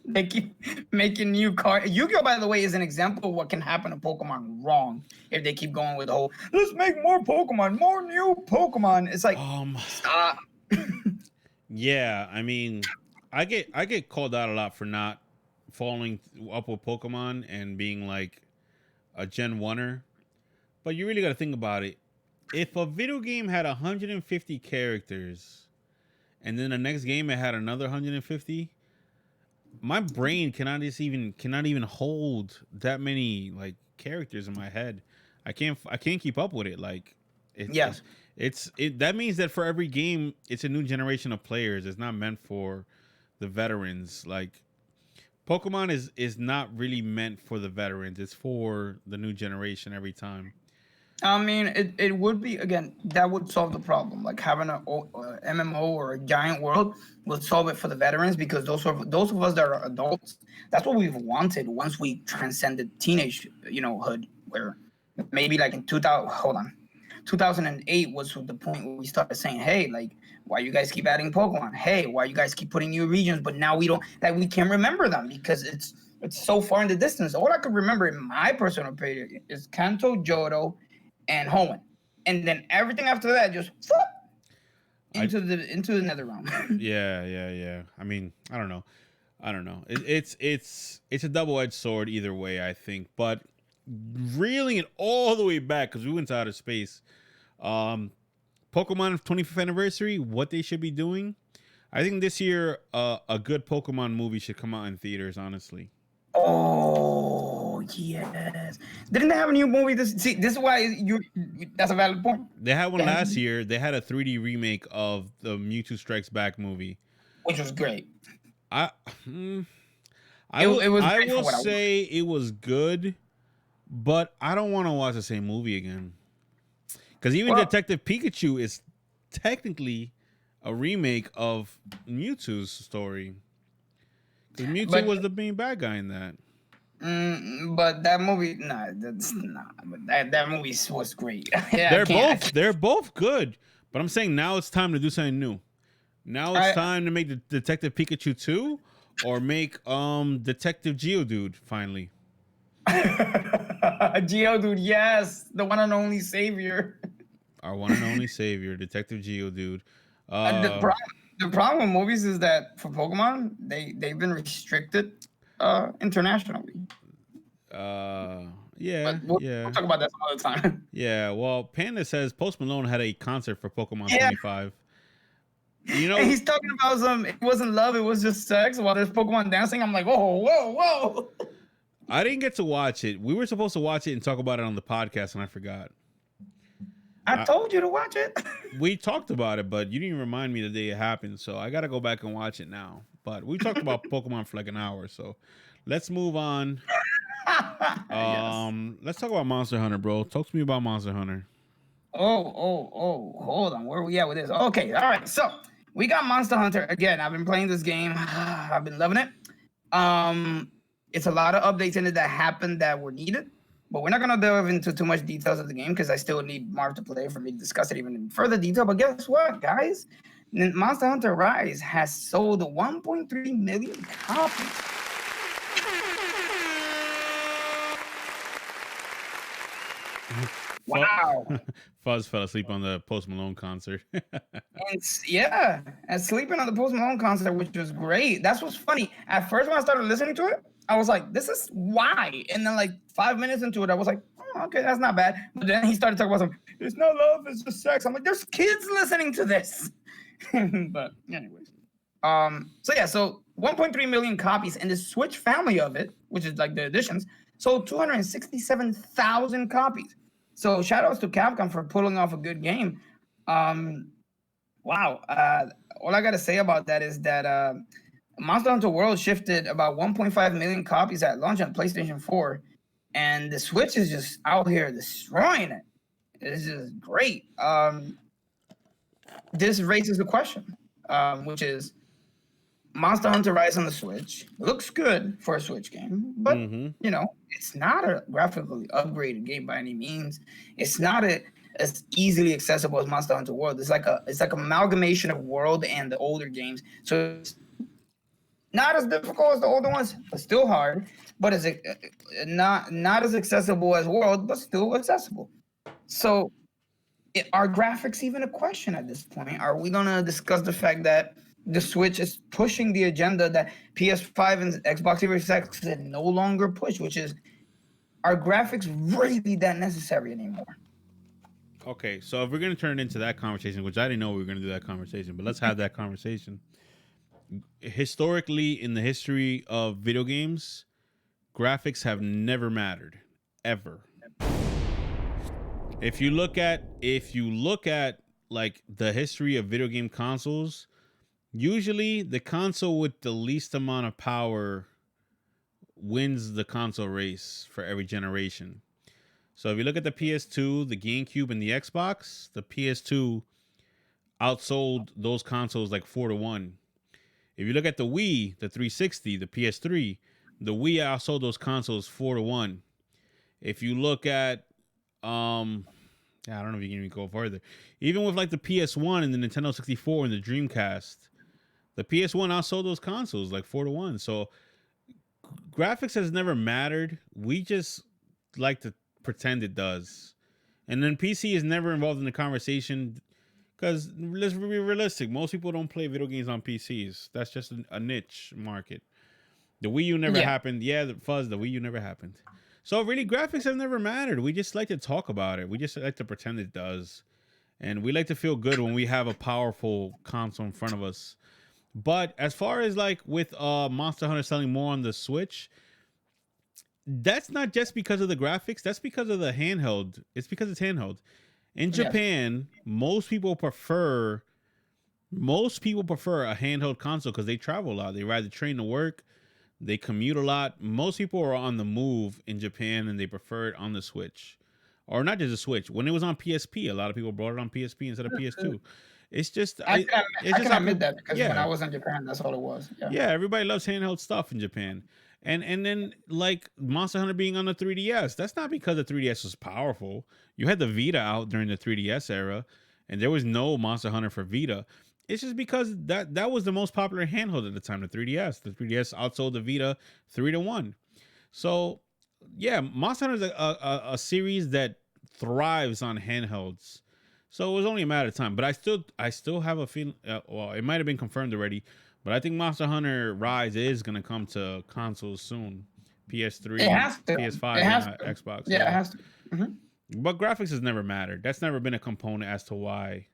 Speaker 1: They keep making new cards. Yu-Gi-Oh, by the way, is an example of what can happen to Pokemon wrong if they keep going with the whole "let's make more Pokemon, more new Pokemon." It's like stop.
Speaker 2: Yeah, I mean, I get called out a lot for not following up with Pokemon and being like a Gen 1er. But you really got to think about it. If a video game had 150 characters and then the next game it had another 150, my brain cannot even hold that many like characters in my head. I can't keep up with it. Like
Speaker 1: Yeah.
Speaker 2: that means that for every game it's a new generation of players. It's not meant for the veterans. Like Pokemon is not really meant for the veterans. It's for the new generation every time.
Speaker 1: I mean, it would be, again, that would solve the problem. Like having a MMO or a giant world would solve it for the veterans, because those of us that are adults, that's what we've wanted once we transcended teenage, hood, where maybe like in 2008 was the point where we started saying, hey, like, why you guys keep adding Pokemon? Hey, why you guys keep putting new regions? But now we can't remember them because it's so far in the distance. All I could remember, in my personal opinion, is Kanto, Johto, and Hoenn, and then everything after that just into the nether realm.
Speaker 2: Yeah. I mean, I don't know. It's a double-edged sword either way, I think. But reeling it all the way back, because we went to outer space. Pokemon 25th anniversary, what they should be doing. I think this year a good Pokemon movie should come out in theaters, honestly.
Speaker 1: Oh yes! Didn't they have a new movie? This is why that's a valid point.
Speaker 2: They had one last year. They had a 3D remake of the Mewtwo Strikes Back movie,
Speaker 1: which was great.
Speaker 2: I will
Speaker 1: great
Speaker 2: say it was good, but I don't want to watch the same movie again. Because even Detective Pikachu is technically a remake of Mewtwo's story. Because Mewtwo was the main bad guy in that.
Speaker 1: But that movie, But that movie was great. Yeah,
Speaker 2: they're both good. But I'm saying now it's time to do something new. Now it's time to make the Detective Pikachu 2 or make Detective Geodude finally.
Speaker 1: Geodude, yes, the one and only savior.
Speaker 2: Our one and only savior, Detective Geodude.
Speaker 1: The problem with movies is that for Pokemon, they've been restricted internationally.
Speaker 2: Yeah.
Speaker 1: We'll talk about that some other time.
Speaker 2: Yeah, well, Panda says Post Malone had a concert for Pokemon 25.
Speaker 1: And he's talking about it wasn't love, it was just sex while there's Pokemon dancing. I'm like, whoa.
Speaker 2: I didn't get to watch it. We were supposed to watch it and talk about it on the podcast, and I forgot.
Speaker 1: I told you to watch it.
Speaker 2: We talked about it, but you didn't remind me the day it happened, so I got to go back and watch it now. But we talked about Pokemon for like an hour, so let's move on. Let's talk about Monster Hunter, bro. Talk to me about Monster Hunter.
Speaker 1: Hold on. Where are we at with this? Okay, all right. So we got Monster Hunter again. I've been playing this game. I've been loving it. It's a lot of updates in it that happened that were needed, but we're not gonna delve into too much details of the game because I still need Marv to play for me to discuss it even in further detail. But guess what, guys? Monster Hunter Rise has sold 1.3 million copies. Wow.
Speaker 2: Fuzz fell asleep on the Post Malone concert.
Speaker 1: And sleeping on the Post Malone concert, which was great. That's what's funny. At first, when I started listening to it, I was like, this is why. And then like 5 minutes into it, I was like, oh, okay, that's not bad. But then he started talking about it's not love, it's just sex. I'm like, there's kids listening to this. But anyways. So 1.3 million copies, and the Switch family of it, which is like the editions, sold 267,000 copies. So shout outs to Capcom for pulling off a good game. Wow. All I got to say about that is that Monster Hunter World shifted about 1.5 million copies at launch on PlayStation 4. And the Switch is just out here destroying it. This is great. This raises a question, which is Monster Hunter Rise on the Switch looks good for a Switch game, but you know, it's not a graphically upgraded game by any means. It's not as easily accessible as Monster Hunter World. It's like amalgamation of World and the older games. So it's not as difficult as the older ones, but still hard. But it's not as accessible as World, but still accessible. So are graphics even a question at this point? Are we gonna discuss the fact that the Switch is pushing the agenda that PS5 and Xbox Series X can no longer push, which is, are graphics really that necessary anymore?
Speaker 2: Okay, so if we're gonna turn it into that conversation, which I didn't know we were gonna do that conversation, but let's have that conversation. Historically, in the history of video games, graphics have never mattered, ever. If you look at like the history of video game consoles, usually the console with the least amount of power wins the console race for every generation. So if you look at the PS2, the GameCube, and the Xbox, the PS2 outsold those consoles like 4-1. If you look at the Wii, the 360, the PS3, the Wii outsold those consoles 4-1. If you look at I don't know if you can even go further. Even with like the PS1 and the Nintendo 64 and the Dreamcast, the PS1 outsold those consoles like 4-1. So graphics has never mattered. We just like to pretend it does. And then PC is never involved in the conversation because let's be realistic. Most people don't play video games on PCs. That's just a niche market. The Wii U never happened. Yeah, the Wii U never happened. So really, graphics have never mattered. We just like to talk about it. We just like to pretend it does. And we like to feel good when we have a powerful console in front of us. But as far as like with Monster Hunter selling more on the Switch, that's not just because of the graphics. That's because of the handheld. It's because it's handheld. In Japan, most people prefer a handheld console because they travel a lot. They ride the train to work. They commute a lot. Most people are on the move in Japan and they prefer it on the Switch. Or not just a Switch. When it was on PSP, a lot of people brought it on PSP instead of PS2. It's just
Speaker 1: I can admit that because when I was in Japan, that's all it was.
Speaker 2: Yeah, everybody loves handheld stuff in Japan. And then like Monster Hunter being on the 3DS, that's not because the 3DS was powerful. You had the Vita out during the 3DS era, and there was no Monster Hunter for Vita. It's just because that was the most popular handheld at the time, the 3DS. The 3DS outsold the Vita 3-1. So, yeah, Monster Hunter is a series that thrives on handhelds. So it was only a matter of time. But I still have a feeling. Well, it might have been confirmed already, but I think Monster Hunter Rise is going to come to consoles soon. PS3, PS5, and Xbox.
Speaker 1: Yeah, it has to.
Speaker 2: But graphics has never mattered. That's never been a component as to why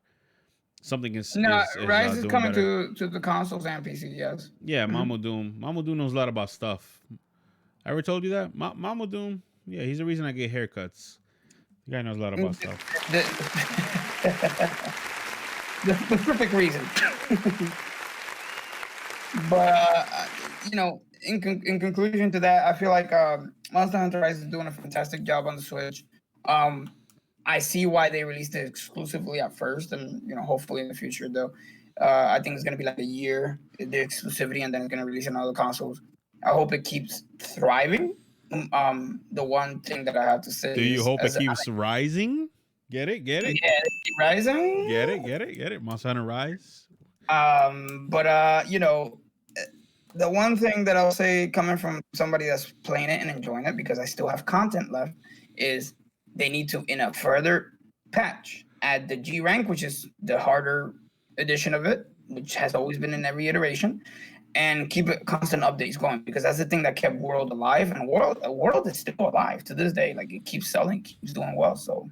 Speaker 2: something is.
Speaker 1: Rise is coming to the consoles and PC. Yes.
Speaker 2: Yeah, Mamo Doom. Mamo Doom knows a lot about stuff. I ever told you that? Mamo Doom. Yeah, he's the reason I get haircuts. The guy knows a lot about stuff.
Speaker 1: The perfect reason. But you know, in conclusion to that, I feel like Monster Hunter Rise is doing a fantastic job on the Switch. I see why they released it exclusively at first, and you know, hopefully in the future though. I think it's gonna be like a year the exclusivity, and then it's gonna release on other consoles. I hope it keeps thriving. The one thing that I have to say.
Speaker 2: Do you hope it keeps rising? Get it?
Speaker 1: Yeah, keep rising.
Speaker 2: Get it? Monster Hunter Rise.
Speaker 1: But you know, the one thing that I'll say, coming from somebody that's playing it and enjoying it, because I still have content left, is they need to, in a further patch, add the G rank, which is the harder edition of it, which has always been in every iteration, and keep it constant updates going, because that's the thing that kept World alive, and World is still alive to this day. Like, it keeps selling, keeps doing well. So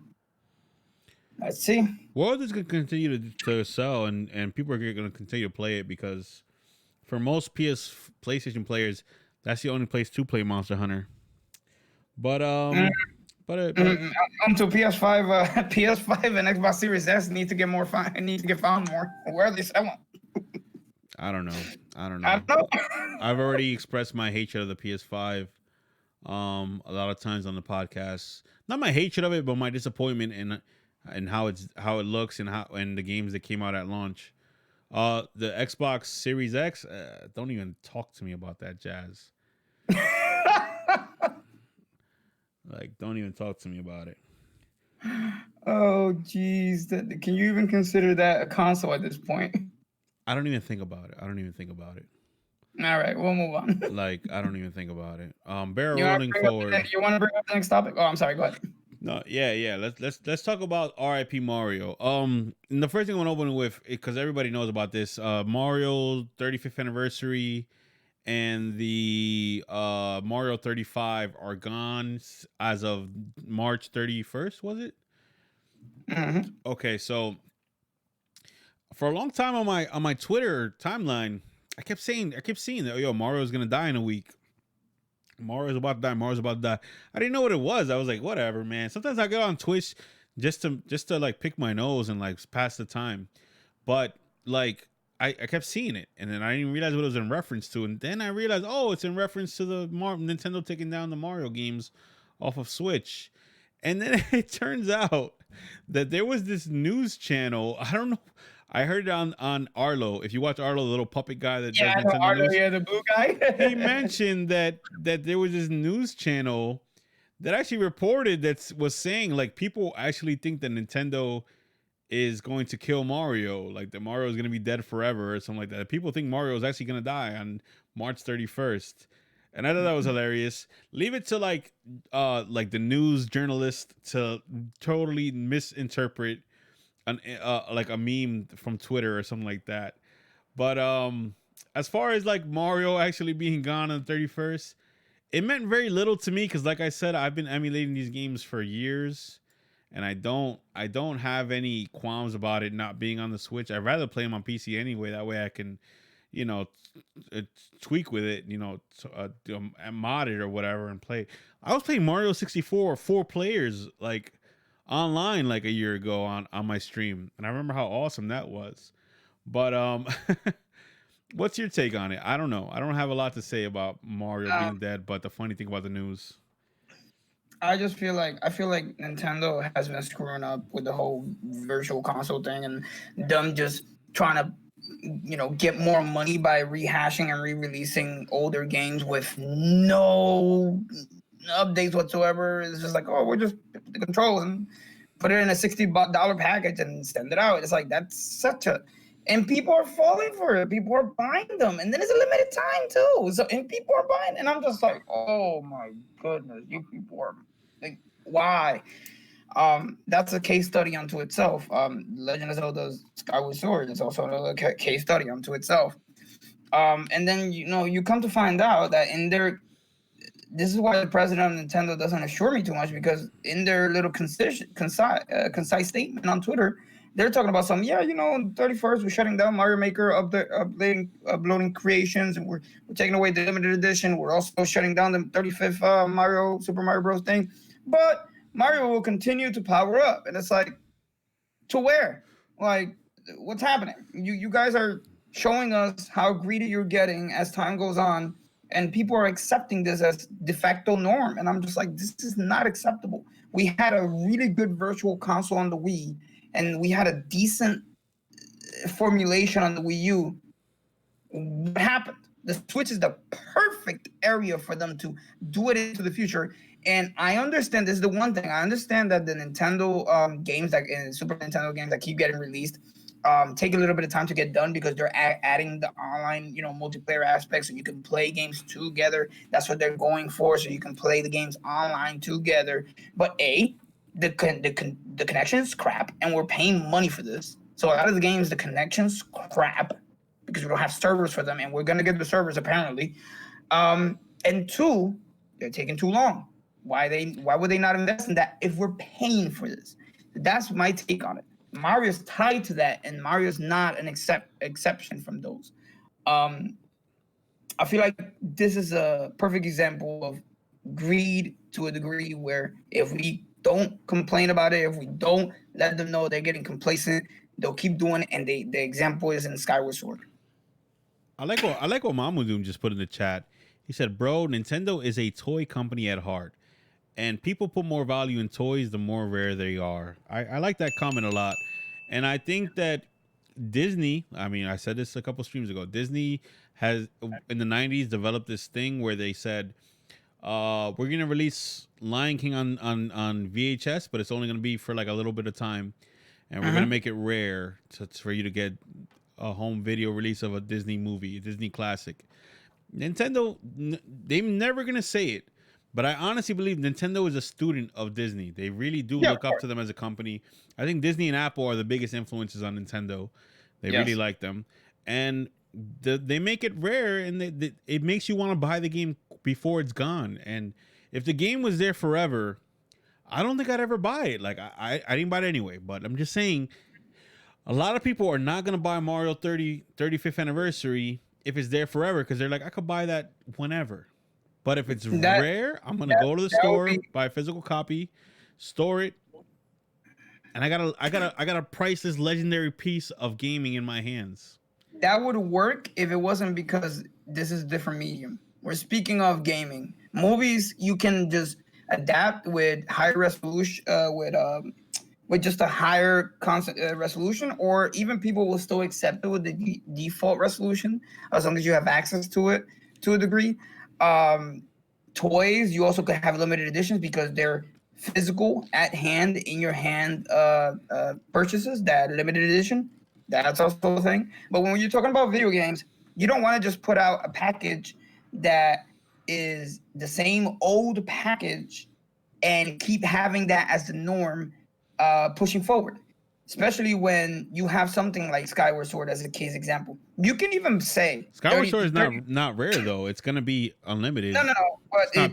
Speaker 1: let's see.
Speaker 2: World is going to continue to sell, and people are going to continue to play it, because for most PlayStation players, that's the only place to play Monster Hunter. But
Speaker 1: until PS5, PS5 and Xbox Series S need to get found more. Where are they selling?
Speaker 2: I don't know. I've already expressed my hatred of the PS5 a lot of times on the podcast. Not my hatred of it, but my disappointment. And and how it looks and the games that came out at launch. The Xbox Series X, don't even talk to me about that jazz. Like, don't even talk to me about it.
Speaker 1: Oh, geez. Can you even consider that a console at this point?
Speaker 2: I don't even think about it. I don't even think about it.
Speaker 1: All right, we'll move on.
Speaker 2: Like, I don't even think about it. Barrel
Speaker 1: You want
Speaker 2: rolling forward.
Speaker 1: to bring up the next topic? Oh, I'm sorry. Go ahead.
Speaker 2: No, yeah. Let's talk about R.I.P. Mario. And the first thing I want to open with, because everybody knows about this, Mario 35th anniversary and the Mario 35 are gone as of March 31st. Was it?
Speaker 1: Mm-hmm.
Speaker 2: Okay, so for a long time on my Twitter timeline, I kept seeing that Mario's gonna die in a week. Mario's about to die. Mario's about to die. I didn't know what it was. I was like, whatever, man. Sometimes I get on Twitch just to like pick my nose and like pass the time. But like I kept seeing it, and then I didn't realize what it was in reference to. And then I realized, oh, it's in reference to the Nintendo taking down the Mario games off of Switch. And then it turns out that there was this news channel. I don't know. I heard it on Arlo. If you watch Arlo, the little puppet guy that does Nintendo
Speaker 1: Arlo,
Speaker 2: news,
Speaker 1: the blue guy.
Speaker 2: he mentioned that there was this news channel that actually reported that was saying like people actually think that Nintendo is going to kill Mario, like that Mario is going to be dead forever or something like that. People think Mario is actually going to die on March 31st. And I thought that was hilarious. Leave it to like the news journalist to totally misinterpret like a meme from Twitter or something like that. But as far as like Mario actually being gone on the 31st, it meant very little to me because, like I said, I've been emulating these games for years, and I don't have any qualms about it not being on the Switch. I'd rather play them on PC anyway. That way I can, tweak with it, mod it or whatever and play. I was playing Mario 64 4 players like online like a year ago on my stream, and I remember how awesome that was. But what's your take on it? I don't know. I don't have a lot to say about Mario being dead, but the funny thing about the news,
Speaker 1: I feel like Nintendo has been screwing up with the whole virtual console thing, and them just trying to get more money by rehashing and re-releasing older games with no updates whatsoever. It's just like, oh, we're just the controls and put it in a $60 package and send it out. It's like, that's such a, and people are falling for it. People are buying them, and then it's a limited time too. So, and people are buying, and I'm just like, oh my goodness, you people are like, why? That's a case study unto itself. Legend of Zelda's Skyward Sword is also another case study unto itself. And then you come to find out that this is why the president of Nintendo doesn't assure me too much, because in their little concise statement on Twitter, they're talking about on the 31st we're shutting down Mario Maker, uploading creations, and we're taking away the limited edition. We're also shutting down the 35th Super Mario Bros. Thing, but Mario will continue to power up. And it's like, to where? Like, what's happening? You guys are showing us how greedy you're getting as time goes on, and people are accepting this as de facto norm. And I'm just like, this is not acceptable. We had a really good virtual console on the Wii, and we had a decent formulation on the Wii U. What happened? The Switch is the perfect area for them to do it into the future. And I understand, this is the one thing, I understand that the Nintendo games, like in Super Nintendo games that keep getting released, take a little bit of time to get done because they're adding the online, multiplayer aspects, so you can play games together. That's what they're going for, so you can play the games online together. But the connection is crap, and we're paying money for this. So out of the games, the connection's crap because we don't have servers for them, and we're gonna get the servers apparently. And two, they're taking too long. Why would they not invest in that if we're paying for this? That's my take on it. Mario's tied to that, and Mario's not an exception from those. I feel like this is a perfect example of greed to a degree where if we don't complain about it, if we don't let them know they're getting complacent, they'll keep doing it. And the example is in Skyward Sword.
Speaker 2: I like what Mamudoom just put in the chat. He said, "Bro, Nintendo is a toy company at heart. and people put more value in toys the more rare they are. I like that comment a lot, and I think that Disney, I mean, I said this a couple streams ago, Disney has in the 90s developed this thing where they said, we're gonna release Lion King on VHS, but it's only gonna be for like a little bit of time, and we're gonna make it rare for you to get a home video release of a Disney movie, a Disney classic. Nintendo, they're never gonna say it, but I honestly believe Nintendo is a student of Disney. They really do look up to them as a company. I think Disney and Apple are the biggest influences on Nintendo. They really like them, and they make it rare, and it makes you want to buy the game before it's gone. And if the game was there forever, I don't think I'd ever buy it. Like I didn't buy it anyway, but I'm just saying, a lot of people are not gonna buy Mario 35th anniversary if it's there forever, because they're like, I could buy that whenever. But if it's rare, I'm gonna go to the store, buy a physical copy, store it, and I gotta price this legendary piece of gaming in my hands.
Speaker 1: That would work if it wasn't because this is a different medium. We're speaking of gaming. Movies, you can just adapt with higher resolution, with just a higher constant resolution, or even people will still accept it with the default resolution as long as you have access to it to a degree. Toys, you also can have limited editions because they're physical at hand, in your hand purchases. That limited edition, that's also a thing. But when you're talking about video games, you don't want to just put out a package that is the same old package and keep having that as the norm pushing forward, especially when you have something like Skyward Sword as a case example. You can even say
Speaker 2: Skyward Sword is not rare though. It's gonna be unlimited.
Speaker 1: No, but they're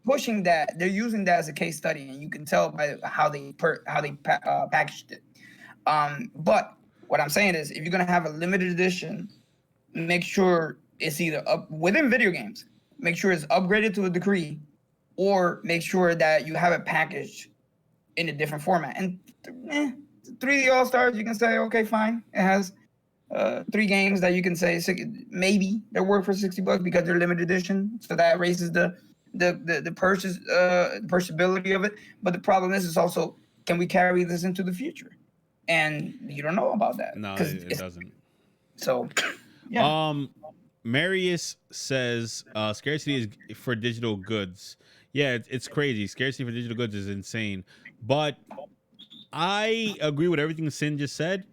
Speaker 1: pushing that. They're using that as a case study, and you can tell by how they packaged it. But what I'm saying is, if you're gonna have a limited edition, make sure it's either up within video games. Make sure it's upgraded to a degree, or make sure that you have it packaged in a different format. And 3D All Stars, you can say, okay, fine. It has 3 games that you can say maybe they're worth for $60 because they're limited edition. So that raises the purchasability of it. But the problem is also, can we carry this into the future? And you don't know about that.
Speaker 2: No, it doesn't.
Speaker 1: So, yeah.
Speaker 2: Marius says scarcity is for digital goods. Yeah, it's crazy. Scarcity for digital goods is insane. But I agree with everything Sin just said.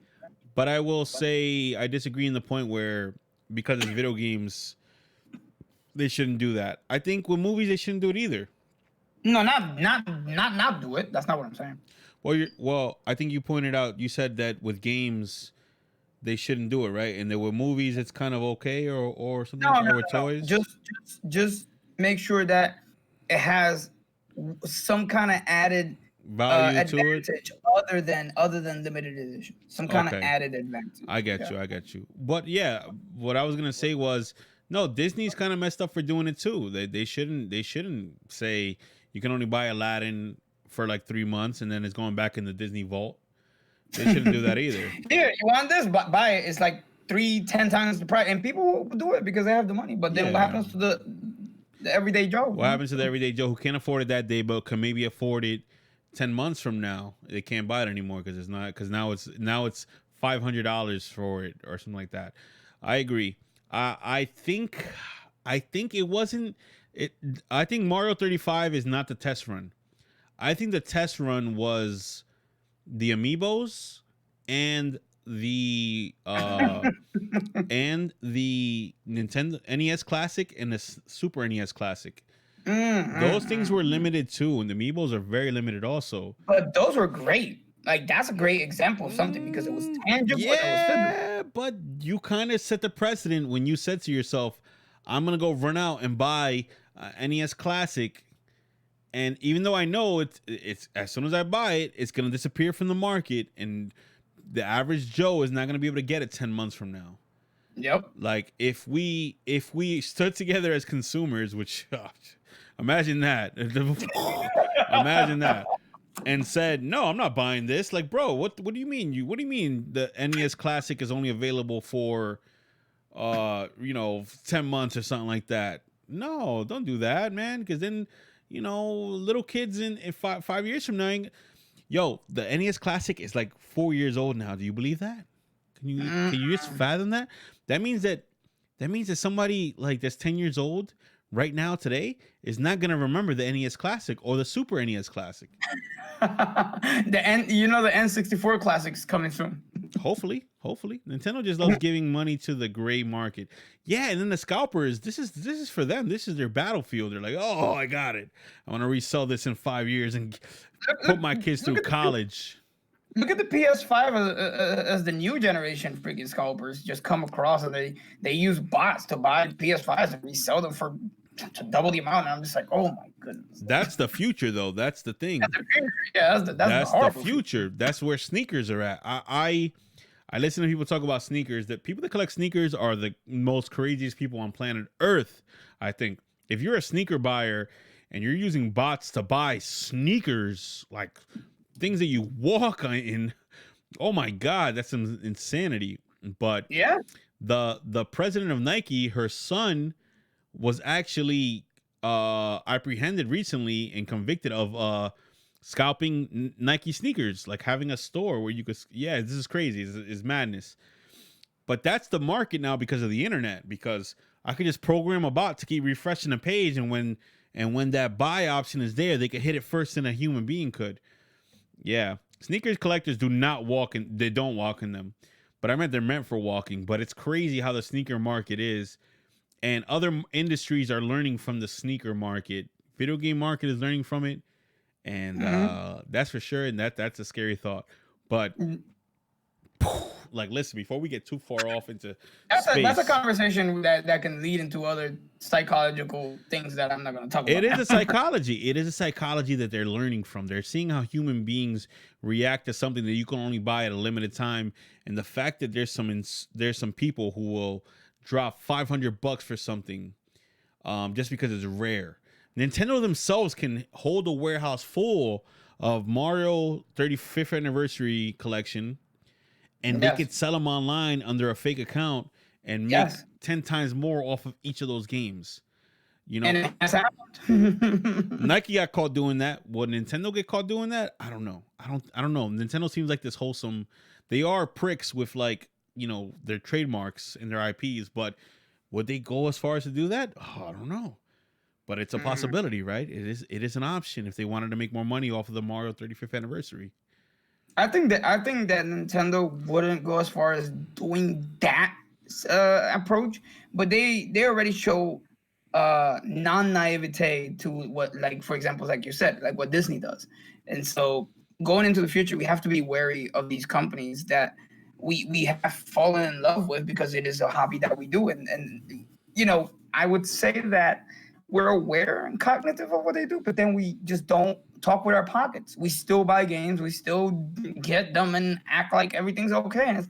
Speaker 2: But I will say I disagree in the point where, because it's video games, they shouldn't do that. I think with movies they shouldn't do it either.
Speaker 1: No, not do it. That's not what I'm saying.
Speaker 2: Well, I think you pointed out. You said that with games they shouldn't do it, right? And then with movies it's kind of okay, or something. Or with toys.
Speaker 1: Just make sure that it has some kind of added
Speaker 2: value to it,
Speaker 1: other than limited edition, some kind of added advantage.
Speaker 2: I get you. But yeah, what I was gonna say was, no, Disney's kind of messed up for doing it too. They shouldn't say you can only buy Aladdin for like 3 months and then it's going back in the Disney vault. They shouldn't do that either.
Speaker 1: Yeah, you want this, but buy it. It's like 10 times the price, and people will do it because they have the money. But then what happens to the everyday Joe?
Speaker 2: What happens to the everyday Joe who can't afford it that day, but can maybe afford it 10 months from now? They can't buy it anymore because now it's $500 for it or something like that. I agree. I think it wasn't it. I think Mario 35 is not the test run. I think the test run was the amiibos and the Nintendo NES Classic and the Super NES Classic. Those things were limited too, and the amiibos are very limited also.
Speaker 1: But those were great. Like, that's a great example of something because it was tangible.
Speaker 2: Yeah, but you kind of set the precedent when you said to yourself, "I'm gonna go run out and buy NES Classic." And even though I know it's as soon as I buy it, it's gonna disappear from the market, and the average Joe is not gonna be able to get it 10 months from now.
Speaker 1: Yep.
Speaker 2: Like if we stood together as consumers, which imagine that, imagine that, and said, "No, I'm not buying this." Like, bro, what do you mean? What do you mean the NES Classic is only available for 10 months or something like that? No, don't do that, man, because then little kids in 5 years from now. Yo, the NES Classic is like 4 years old now. Do you believe that? Can you just fathom that? That means that somebody like that's 10 years old right now today is not gonna remember the NES Classic or the Super NES Classic.
Speaker 1: The N64 Classic's coming soon.
Speaker 2: Hopefully, Nintendo just loves giving money to the gray market. Yeah, and then the scalpers. This is for them. This is their battlefield. They're like, oh, I got it. I want to resell this in 5 years and put my kids through college.
Speaker 1: Look at the PS5 as the new generation freaking scalpers just come across, and they use bots to buy PS5s and resell them for to double the amount. And I'm just like, oh my goodness.
Speaker 2: That's the future, though. That's the thing.
Speaker 1: Yeah, that's
Speaker 2: the future. That's where sneakers are at. I listen to people talk about sneakers. That people that collect sneakers are the most craziest people on planet Earth. I think if you're a sneaker buyer and you're using bots to buy sneakers, like things that you walk on in, oh my God, that's some insanity. But
Speaker 1: yeah,
Speaker 2: the president of Nike, her son was actually apprehended recently and convicted of scalping Nike sneakers, like having a store where you could. Yeah, this is crazy. It's madness. But that's the market now because of the internet. Because I could just program a bot to keep refreshing the page, and when that buy option is there, they could hit it first than a human being could. Yeah, sneakers collectors do not walk in. They don't walk in them. But I meant they're meant for walking. But it's crazy how the sneaker market is. And other industries are learning from the sneaker market. Video game market is learning from it. And that's for sure. And that's a scary thought. But like, listen, before we get too far off into space,
Speaker 1: that's a conversation that can lead into other psychological things that I'm not going to talk about.
Speaker 2: It is a psychology. It is a psychology that they're learning from. They're seeing how human beings react to something that you can only buy at a limited time. And the fact that there's some people who will drop $500 for something just because it's rare. Nintendo themselves can hold a warehouse full of Mario 35th anniversary collection, and they could sell them online under a fake account and make 10 times more off of each of those games.
Speaker 1: And it has happened.
Speaker 2: Nike got caught doing that. Would Nintendo get caught doing that? I don't know. I don't know. Nintendo seems like this wholesome. They are pricks with like, their trademarks and their IPs, but would they go as far as to do that? Oh, I don't know. But it's a possibility, right? It is an option if they wanted to make more money off of the Mario 35th anniversary.
Speaker 1: I think that Nintendo wouldn't go as far as doing that approach, but they already show non-naivete to what, like, for example, like you said, like what Disney does. And so going into the future, we have to be wary of these companies that we have fallen in love with because it is a hobby that we do. And I would say that we're aware and cognitive of what they do, but then we just don't talk with our pockets. We still buy games. We still get them and act like everything's okay.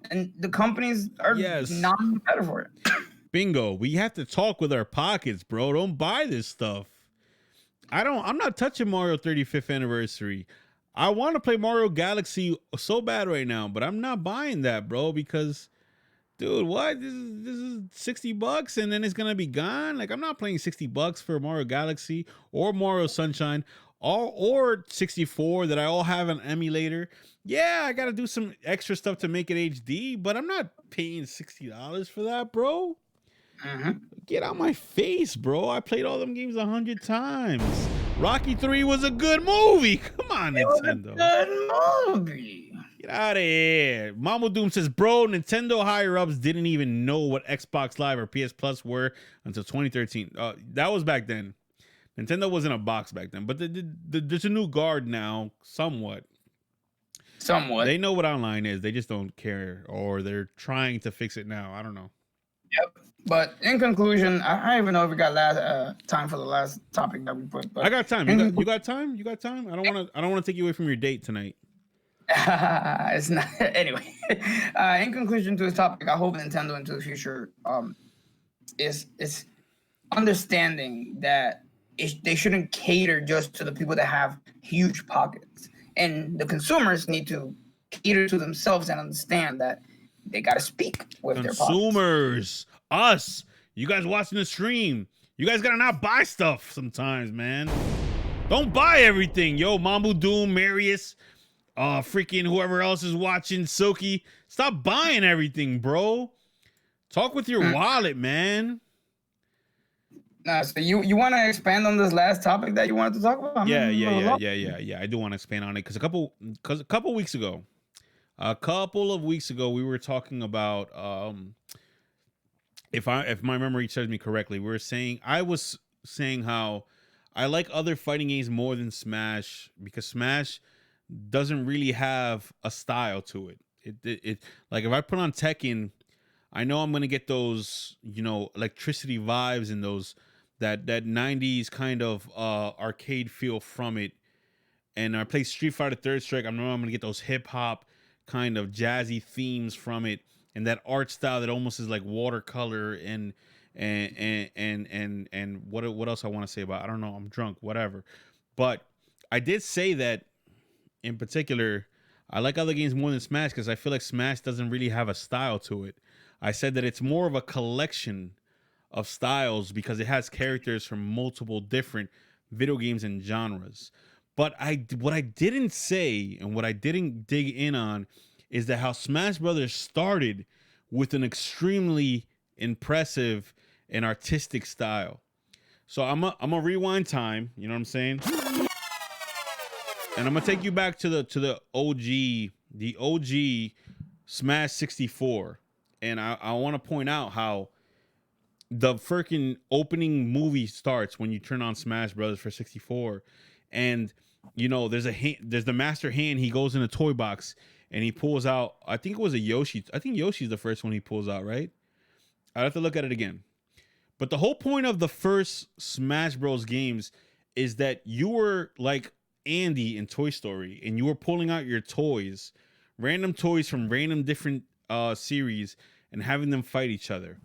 Speaker 1: And the companies are not better for it.
Speaker 2: Bingo. We have to talk with our pockets, bro. Don't buy this stuff. I'm not touching Mario 35th anniversary. I want to play Mario Galaxy so bad right now, but I'm not buying that, bro, because dude, what? This is $60 and then it's gonna be gone. Like, I'm not playing $60 for Mario Galaxy or Mario Sunshine or 64 that I all have an emulator. Yeah, I gotta do some extra stuff to make it HD, but I'm not paying $60 for that, bro. Get out my face, bro. I played all them games 100 times. Rocky 3 was a good movie. Come on, Nintendo.
Speaker 1: Good movie.
Speaker 2: Get out of here. Mama Doom says, bro, Nintendo higher-ups didn't even know what Xbox Live or PS Plus were until 2013. That was back then. Nintendo wasn't a box back then. But there's a new guard now, somewhat. They know what online is. They just don't care. Or they're trying to fix it now. I don't know.
Speaker 1: Yep. But in conclusion, I don't even know if we got time for the last topic that we put. But
Speaker 2: I got time. You got time? You got time? I don't want to take you away from your date tonight.
Speaker 1: It's not anyway. In conclusion to this topic, I hope Nintendo into the future is understanding that they shouldn't cater just to the people that have huge pockets, and the consumers need to cater to themselves and understand that they got to speak with their pockets.
Speaker 2: Consumers, us, you guys watching the stream, You guys gotta not buy stuff sometimes, man. Don't buy everything, yo. Mambu Doom, Marius, freaking whoever else is watching, Silky. Stop buying everything, bro. Talk with your wallet, man.
Speaker 1: So you want to expand on this last topic that you wanted to talk about?
Speaker 2: Yeah. I do want to expand on it because a couple of weeks ago, we were talking about if my memory serves me correctly, I was saying how I like other fighting games more than Smash because Smash doesn't really have a style to it. It like if I put on Tekken, I know I'm gonna get those electricity vibes and those that 90s kind of arcade feel from it. And I play Street Fighter Third Strike. I know I'm gonna get those hip hop kind of jazzy themes from it, and that art style that almost is like watercolor and what else I want to say about? I don't know. I'm drunk. Whatever. But I did say that in particular, I like other games more than Smash because I feel like Smash doesn't really have a style to it. I said that it's more of a collection of styles because it has characters from multiple different video games and genres. But what I didn't say and what I didn't dig in on is that how Smash Brothers started with an extremely impressive and artistic style. So I'm a rewind time, you know what I'm saying? And I'm gonna take you back to the OG Smash 64. And I want to point out how the freaking opening movie starts when you turn on Smash Brothers for 64, and there's the master hand. He goes in a toy box and he pulls out. I think it was a Yoshi. I think Yoshi's the first one he pulls out, right? I'd have to look at it again. But the whole point of the first Smash Bros. Games is that you were like Andy in Toy Story, and you were pulling out your toys, random toys from random different series, and having them fight each other.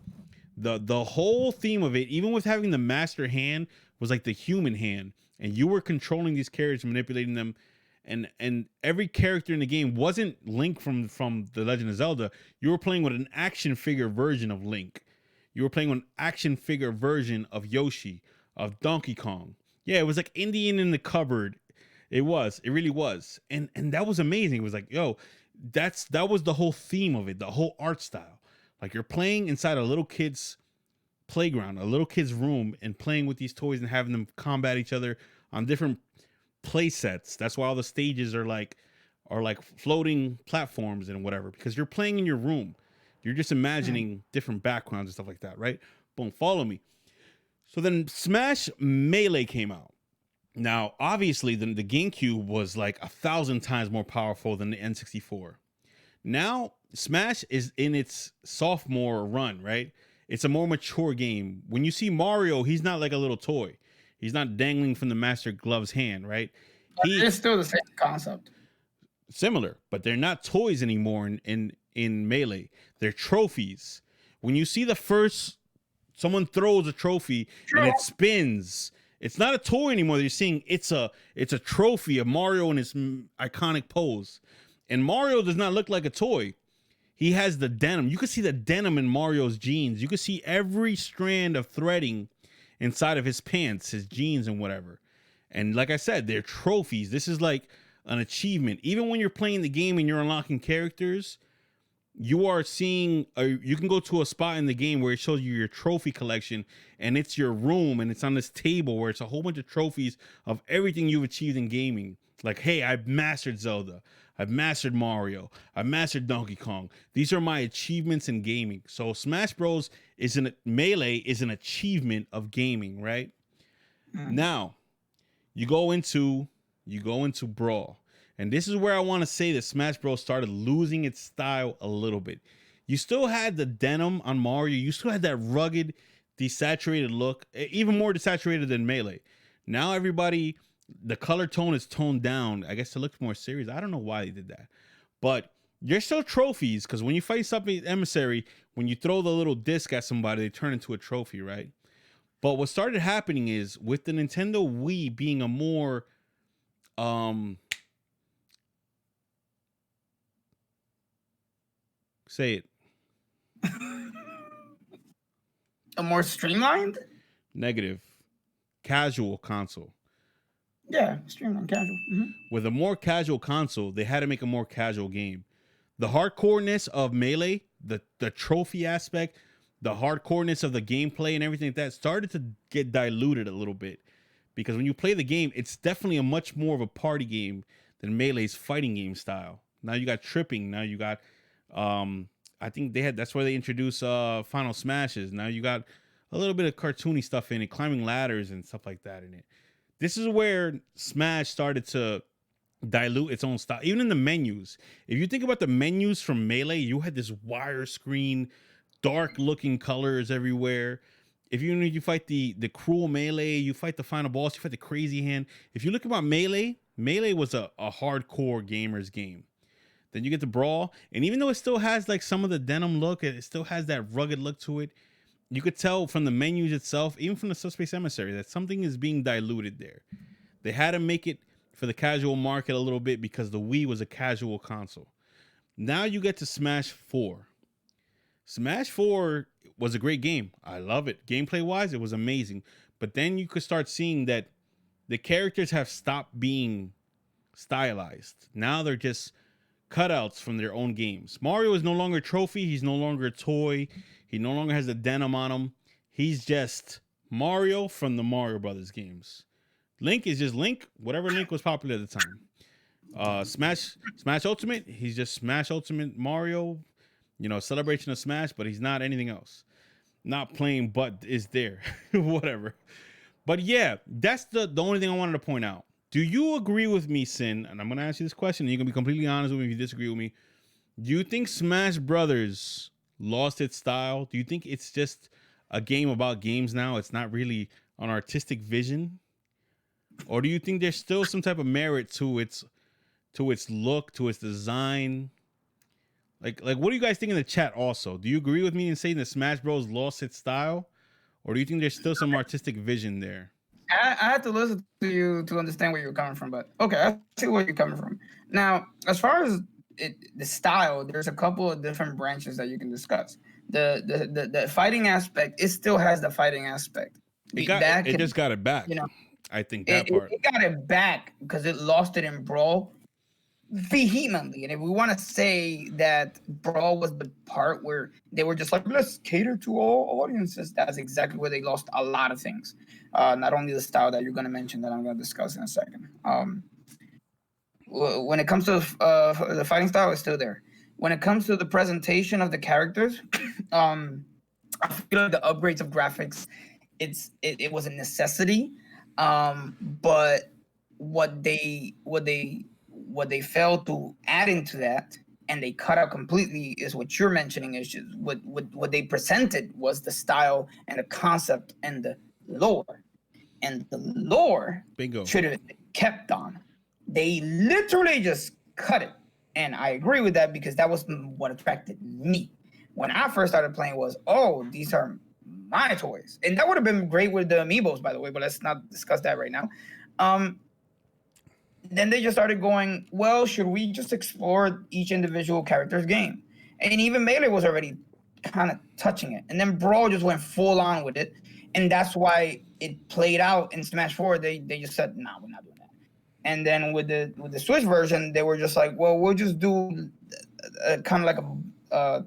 Speaker 2: The whole theme of it, even with having the master hand, was like the human hand, and you were controlling these characters, manipulating them, and every character in the game wasn't Link from The Legend of Zelda. You were playing with an action figure version of Link. You were playing with an action figure version of Yoshi, of Donkey Kong. Yeah, it was like Indian in the cupboard. It really was, and that was amazing. It was like, yo, that was the whole theme of it, the whole art style. Like you're playing inside a little kid's playground, a little kid's room, and playing with these toys and having them combat each other on different play sets. That's why all the stages are like floating platforms and whatever, because you're playing in your room. You're just imagining different backgrounds and stuff like that, right? Boom, follow me. So then Smash Melee came out. Now, obviously, the GameCube was like 1,000 times more powerful than the N64. Now, Smash is in its sophomore run, right? It's a more mature game. When you see Mario, he's not like a little toy. He's not dangling from the Master Glove's hand, right?
Speaker 1: It's still the same concept.
Speaker 2: Similar, but they're not toys anymore in Melee. They're trophies. When you see the first, someone throws a trophy and it spins, it's not a toy anymore. You're seeing it's a trophy of Mario in his iconic pose. And Mario does not look like a toy. He has the denim. You can see the denim in Mario's jeans. You can see every strand of threading inside of his pants, his jeans, and whatever. And like I said, they're trophies. This is like an achievement. Even when you're playing the game and you're unlocking characters, you are seeing, you can go to a spot in the game where it shows you your trophy collection, and it's your room, and it's on this table where it's a whole bunch of trophies of everything you've achieved in gaming. Like, hey, I've mastered Zelda. I've mastered Mario. I've mastered Donkey Kong. These are my achievements in gaming. So Smash Bros. Melee is an achievement of gaming, right? Now, you go into Brawl. And this is where I want to say that Smash Bros. Started losing its style a little bit. You still had the denim on Mario. You still had that rugged, desaturated look, even more desaturated than Melee. Now everybody, the color tone is toned down. I guess it looks more serious. I don't know why they did that. But you're still trophies, because when you fight something emissary, when you throw the little disc at somebody, they turn into a trophy, right? But what started happening is with the Nintendo Wii being a more say it.
Speaker 1: A more streamlined?
Speaker 2: Negative. Casual console.
Speaker 1: Yeah, streamline casual.
Speaker 2: With a more casual console, they had to make a more casual game. The hardcoreness of Melee, the trophy aspect, the hardcoreness of the gameplay and everything like that started to get diluted a little bit. Because when you play the game, it's definitely a much more of a party game than Melee's fighting game style. Now you got tripping. Now you got, I think that's where they introduced Final Smashes. Now you got a little bit of cartoony stuff in it, climbing ladders and stuff like that in it. This is where Smash started to dilute its own style. Even in the menus. If you think about the menus from Melee, you had this wire screen, dark looking colors everywhere. If you fight the cruel Melee, you fight the final boss, you fight the crazy hand. If you look about Melee was a hardcore gamer's game. Then you get the Brawl, and even though it still has like some of the denim look, it still has that rugged look to it. You could tell from the menus itself, even from the Subspace Emissary, that something is being diluted there. They had to make it for the casual market a little bit because the Wii was a casual console. Now you get to Smash 4. Smash 4 was a great game. I love it. Gameplay wise, it was amazing. But then you could start seeing that the characters have stopped being stylized. Now they're just cutouts from their own games. Mario is no longer a trophy. He's no longer a toy. He no longer has the denim on him. He's just Mario from the Mario Brothers games. Link is just Link, whatever Link was popular at the time. Smash Ultimate, he's just Smash Ultimate Mario. Celebration of Smash, but he's not anything else. Not playing, but is there. Whatever. But yeah, that's the only thing I wanted to point out. Do you agree with me, Sin? And I'm going to ask you this question, and you can be completely honest with me if you disagree with me. Do you think Smash Brothers lost its style? Do you think it's just a game about games now? It's not really an artistic vision? Or do you think there's still some type of merit to its look, to its design? Like, what do you guys think in the chat also? Do you agree with me in saying that Smash Bros. Lost its style? Or do you think there's still some artistic vision there?
Speaker 1: I had to listen to you to understand where you're coming from, but okay, I see where you're coming from. Now, as far as the style, there's a couple of different branches that you can discuss. The fighting aspect, it still has the fighting aspect.
Speaker 2: It just got it back. I think that part.
Speaker 1: It got it back because it lost it in Brawl vehemently. And if we want to say that Brawl was the part where they were just like, let's cater to all audiences, that's exactly where they lost a lot of things. Not only the style that you're going to mention that I'm going to discuss in a second. When it comes to the fighting style, it's still there. When it comes to the presentation of the characters, I feel like the upgrades of graphics, it was a necessity. But what they failed to add into that, and they cut out completely, is what you're mentioning. Is just what they presented was the style and the concept and the lore, and the lore
Speaker 2: Bingo.
Speaker 1: should have been kept on. They literally just cut it, and I agree with that because that was what attracted me when I first started playing. Was, oh, these are my toys, and that would have been great with the amiibos, by the way. But let's not discuss that right now. Then they just started going, well, should we just explore each individual character's game? And even Melee was already kind of touching it. And then Brawl just went full on with it. And that's why it played out in Smash 4. They just said, no, we're not doing that. And then with the Switch version, they were just like, well, we'll just do kind of like a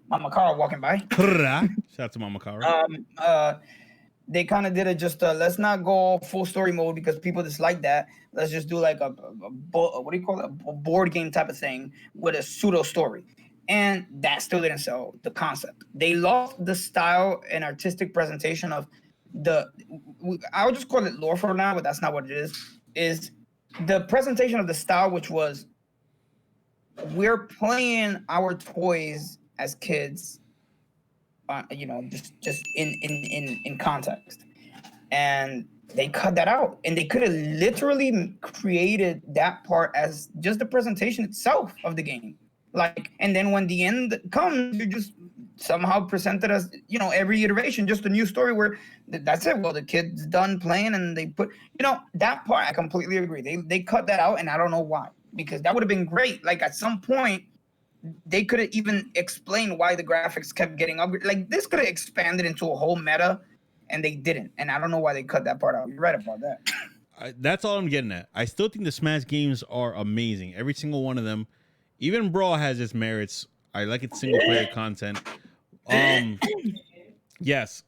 Speaker 1: Mama Kara walking by.
Speaker 2: Shout out to Mama Kara.
Speaker 1: They kind of did it just let's not go full story mode because people dislike that. Let's just do like a what do you call it? A board game type of thing with a pseudo story. And that still didn't sell the concept. They lost the style and artistic presentation of I would just call it lore for now, but that's not what it is the presentation of the style, which was, we're playing our toys as kids, just in context. And they cut that out, and they could have literally created that part as just the presentation itself of the game. And then when the end comes, you just somehow present it as, every iteration, just a new story where that's it. Well, the kid's done playing, and they put, that part, I completely agree. They cut that out, and I don't know why, because that would have been great. At some point, they could have even explained why the graphics kept getting upgraded. This could have expanded into a whole meta and they didn't. And I don't know why they cut that part out. You're right about that.
Speaker 2: That's all I'm getting at. I still think the Smash games are amazing. Every single one of them. Even Brawl has its merits. I like its single player content. Yes,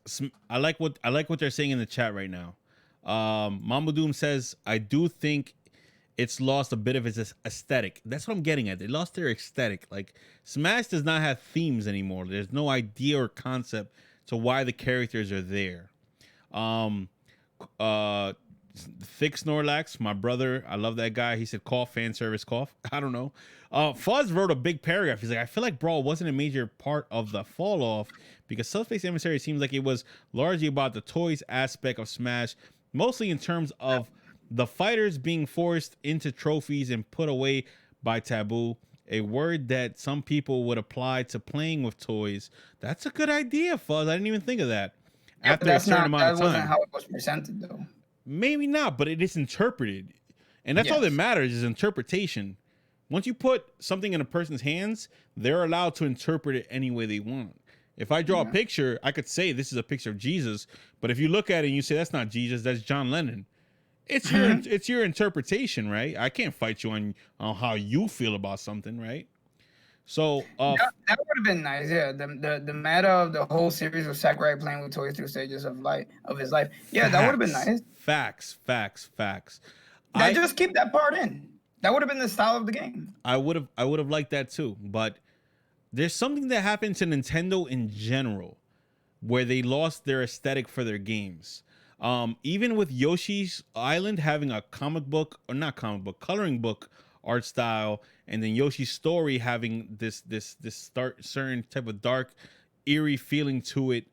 Speaker 2: I like what they're saying in the chat right now. Mambo Doom says, I do think it's lost a bit of its aesthetic. That's what I'm getting at. They lost their aesthetic. Like, Smash does not have themes anymore. There's no idea or concept to why the characters are there. Thick Snorlax, my brother, I love that guy. He said, cough, fan service, cough. I don't know. Fuzz wrote a big paragraph. He's like, I feel like Brawl wasn't a major part of the fall off because Subspace Emissary seems like it was largely about the toys aspect of Smash, mostly in terms of the fighters being forced into trophies and put away by taboo, a word that some people would apply to playing with toys. That's a good idea, Fuzz. I didn't even think of that.
Speaker 1: Yeah,
Speaker 2: After a certain amount of time.
Speaker 1: That wasn't how it was presented, though.
Speaker 2: Maybe not, but it is interpreted. And that's all that matters is interpretation. Once you put something in a person's hands, they're allowed to interpret it any way they want. If I draw a picture, I could say this is a picture of Jesus, but if you look at it and you say that's not Jesus, that's John Lennon. It's your interpretation, right? I can't fight you on how you feel about something, right? So
Speaker 1: that would have been nice, yeah. The matter of the whole series of Sakurai playing with toys through stages of his life. Yeah, that would have been nice.
Speaker 2: Facts.
Speaker 1: Just keep that part in. That would have been the style of the game.
Speaker 2: I would have liked that too, but there's something that happened to Nintendo in general where they lost their aesthetic for their games. Even with Yoshi's Island having a coloring book art style, and then Yoshi's Story having this certain type of dark, eerie feeling to it.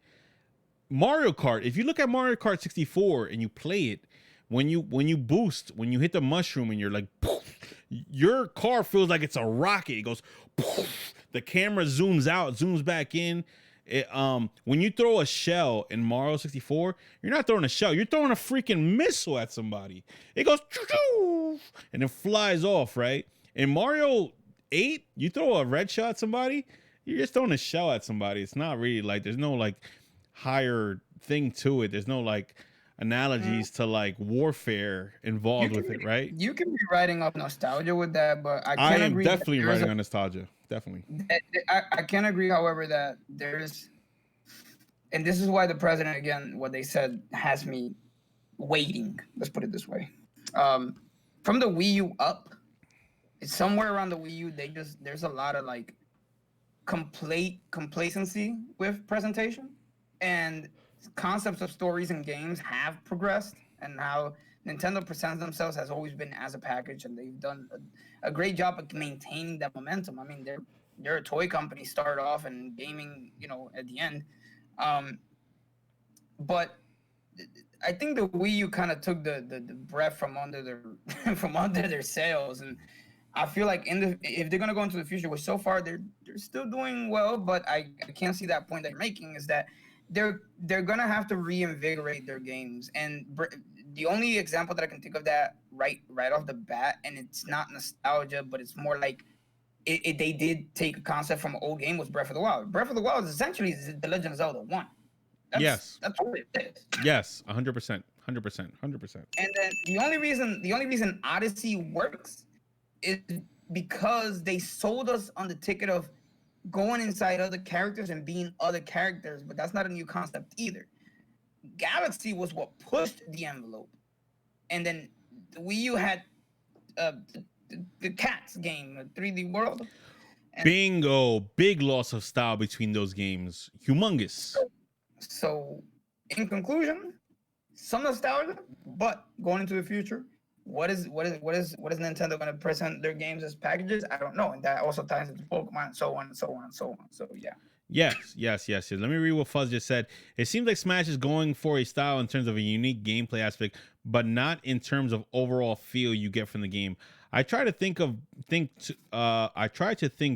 Speaker 2: Mario Kart, if you look at Mario Kart 64 and you play it, when you boost, when you hit the mushroom and you're like, poof, your car feels like it's a rocket. It goes, poof, the camera zooms out, zooms back in. When you throw a shell in Mario 64, you're not throwing a shell, you're throwing a freaking missile at somebody. It goes and it flies off, right? In Mario 8, you throw a red shell at somebody, you're just throwing a shell at somebody. It's not really like, there's no like higher thing to it. There's no like analogies to like warfare involved with it, right?
Speaker 1: You can be writing off nostalgia with that, but I can't agree.
Speaker 2: I am definitely writing on nostalgia. Definitely.
Speaker 1: I can't agree, however, that there's, and this is why the president, again, what they said has me waiting. Let's put it this way. From the Wii U up, it's somewhere around the Wii U, there's a lot of like complacency with presentation, and concepts of stories and games have progressed, and how Nintendo presents themselves has always been as a package, and they've done a great job of maintaining that momentum. I mean, they're a toy company, start off, and gaming, at the end. But I think the Wii U kind of took the breath from under their sails, and I feel like if they're gonna go into the future, which so far they're still doing well, but I can't see that point that you're making, is that they're gonna have to reinvigorate their games. And the only example that I can think of that right off the bat, and it's not nostalgia, but it's more like they did take a concept from an old game, was Breath of the Wild. Breath of the Wild is essentially The Legend of Zelda 1. That's what it is.
Speaker 2: Yes, 100%. And
Speaker 1: then the only reason Odyssey works is because they sold us on the ticket of going inside other characters and being other characters, but that's not a new concept either. Galaxy was what pushed the envelope, and then the Wii U had the Cats game, the 3D World.
Speaker 2: Bingo! Big loss of style between those games. Humongous.
Speaker 1: So, in conclusion, some nostalgia, but going into the future, what is Nintendo going to present their games as packages? I don't know, and that also ties into Pokemon, and so on and so on and so on. So yeah.
Speaker 2: Yes. Let me read what Fuzz just said. It seems like Smash is going for a style in terms of a unique gameplay aspect, but not in terms of overall feel you get from the game. I try to think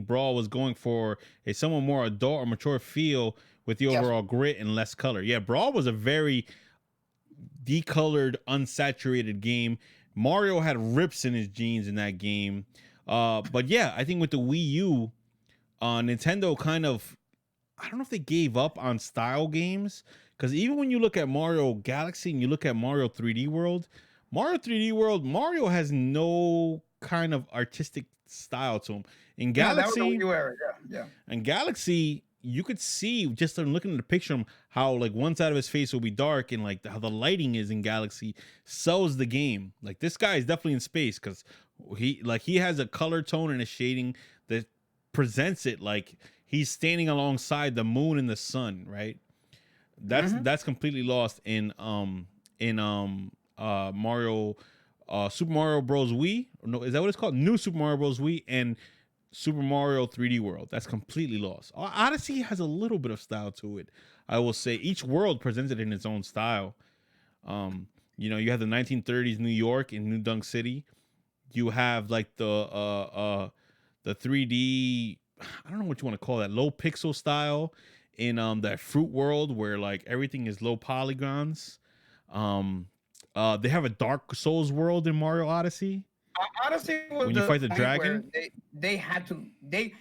Speaker 2: Brawl was going for a somewhat more adult or mature feel with the overall grit and less color. Yeah, Brawl was a very decolored, unsaturated game. Mario had rips in his jeans in that game. But yeah, I think with the Wii U, Nintendo kind of, I don't know if they gave up on style games, because even when you look at Mario Galaxy and you look at Mario 3D World, Mario has no kind of artistic style to him. In
Speaker 1: No, that was the Wii
Speaker 2: Galaxy,
Speaker 1: U era. Yeah.
Speaker 2: and Galaxy, you could see just on looking at the picture of him how like one side of his face will be dark, and like how the lighting is in Galaxy sells the game. Like this guy is definitely in space, because he has a color tone and a shading that presents it like he's standing alongside the moon and the sun, right? That's completely lost in Mario Super Mario Bros. Wii. No, is that what it's called? New Super Mario Bros. Wii and Super Mario 3D World. That's completely lost. Odyssey has a little bit of style to it. I will say each world presents it in its own style. You have the 1930s New York in New Dunk City. You have like the 3D, I don't know what you want to call that, low pixel style in that fruit world where like everything is low polygons. They have a Dark Souls world in Mario Odyssey.
Speaker 1: Odyssey was
Speaker 2: When you fight the
Speaker 1: point
Speaker 2: dragon?
Speaker 1: where they had to they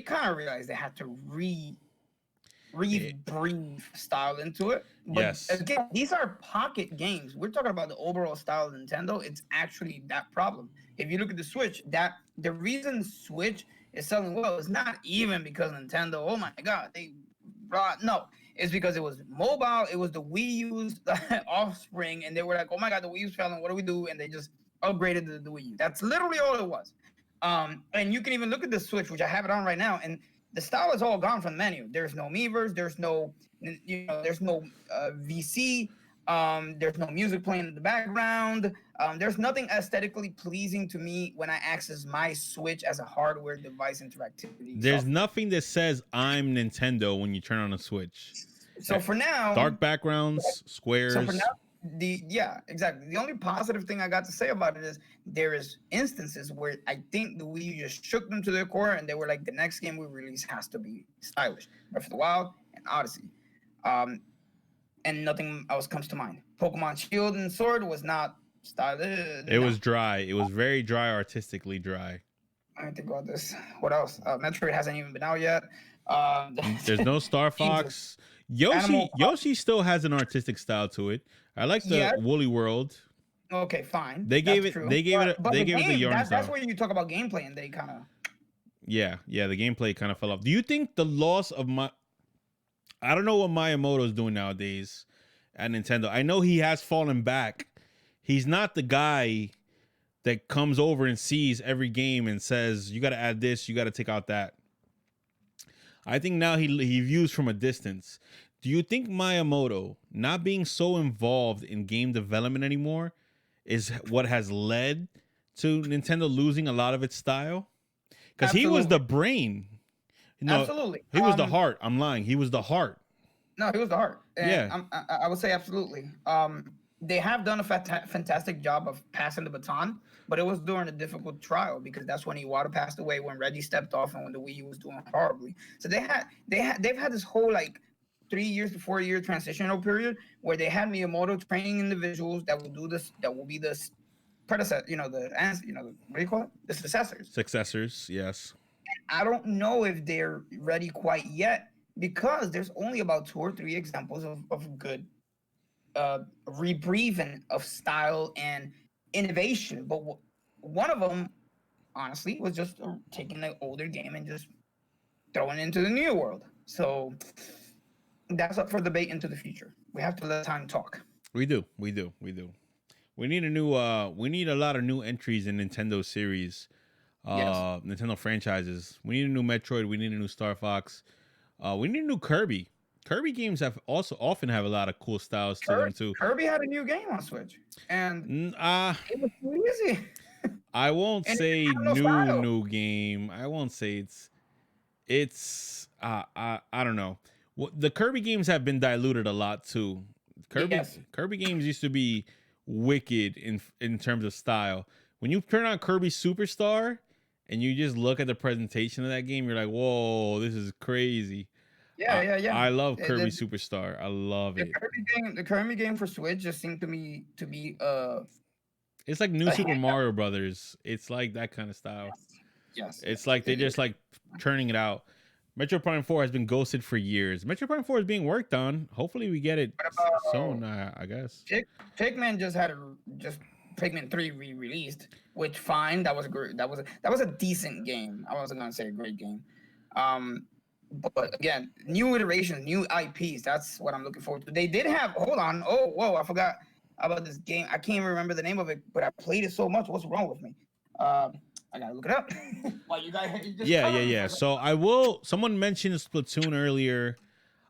Speaker 1: kind of realized they had to breathe style into it. But
Speaker 2: Yes.
Speaker 1: again, these are pocket games. We're talking about the overall style of Nintendo. It's actually that problem. If you look at the Switch, that the reason Switch is selling well is not even because Nintendo, oh my God, they brought no. It's because it was mobile. It was the Wii U's offspring, and they were like, "Oh my God, the Wii U's failing. What do we do?" And they just upgraded the Wii U. That's literally all it was. And you can even look at the Switch, which I have it on right now, and the style is all gone from the menu. There's no Miiverse. There's no, there's no VC. There's no music playing in the background. There's nothing aesthetically pleasing to me when I access my Switch as a hardware device interactivity.
Speaker 2: There's nothing that says I'm Nintendo when you turn on a Switch.
Speaker 1: So for now,
Speaker 2: Dark backgrounds, squares.
Speaker 1: So for now, exactly. The only positive thing I got to say about it is there is instances where I think the Wii U just shook them to their core, and they were like, the next game we release has to be stylish. Breath of the Wild and Odyssey. And nothing else comes to mind. Pokemon Shield and Sword was not stylish.
Speaker 2: It was dry. It was very dry, artistically dry.
Speaker 1: I didn't think about this. What else? Metroid hasn't even been out yet.
Speaker 2: There's no Star Fox. Yoshi still has an artistic style to it. I like the Woolly World.
Speaker 1: Okay, fine.
Speaker 2: They gave it the yarn style.
Speaker 1: That's where you talk about gameplay, and they kind of.
Speaker 2: Yeah, the gameplay kind of fell off. Do you think the loss of I don't know what Miyamoto is doing nowadays at Nintendo. I know he has fallen back. He's not the guy that comes over and sees every game and says, you got to add this, you got to take out that. I think now he views from a distance. Do you think Miyamoto not being so involved in game development anymore is what has led to Nintendo losing a lot of its style? Because he was the brain.
Speaker 1: Absolutely.
Speaker 2: He was the heart. I'm lying. He was the heart.
Speaker 1: No, he was the heart. And
Speaker 2: yeah.
Speaker 1: I would say absolutely. They have done a fantastic job of passing the baton, but it was during a difficult trial because that's when Iwata passed away, when Reggie stepped off, and when the Wii U was doing horribly. So they've had this whole like 3 years to 4 year transitional period where they had Miyamoto training individuals that will do this, that will be the predecessor, what do you call it? The successors.
Speaker 2: Successors, yes.
Speaker 1: I don't know if they're ready quite yet because there's only about 2 or 3 examples of good rebreathing of style and innovation. But one of them, honestly, was just taking the older game and just throwing it into the new world. So that's up for debate into the future. We have to let time talk.
Speaker 2: We do. We need a new. We need a lot of new entries in Nintendo series. Yes. Nintendo franchises. We need a new Metroid. We need a new Star Fox. We need a new Kirby. Kirby games often have a lot of cool styles to them too.
Speaker 1: Kirby had a new game on Switch, and it was too easy.
Speaker 2: I won't say new game. I won't say it's. I don't know. The Kirby games have been diluted a lot too. Kirby games used to be wicked in terms of style. When you turn on Kirby Superstar and you just look at the presentation of that game, you're like, whoa, this is crazy.
Speaker 1: Yeah.
Speaker 2: I love Kirby Superstar. I love it.
Speaker 1: The Kirby game for Switch just seemed to me to be
Speaker 2: it's like new Super Mario Brothers. It's like that kind of style.
Speaker 1: Yes.
Speaker 2: It's like they just like churning it out. Metro Prime 4 has been ghosted for years. Metro Prime 4 is being worked on. Hopefully, we get it
Speaker 1: What about
Speaker 2: soon. I guess.
Speaker 1: Pikmin just Pikmin 3 re-released, which fine. That was a great. That was a decent game. I wasn't gonna say a great game. Um, but again, new iterations, new IPs. That's what I'm looking forward to. They did have. Hold on. Oh, whoa! I forgot about this game. I can't even remember the name of it, but I played it so much. What's wrong with me? I gotta look it up. Well, you guys just
Speaker 2: Yeah. So I will. Someone mentioned Splatoon earlier.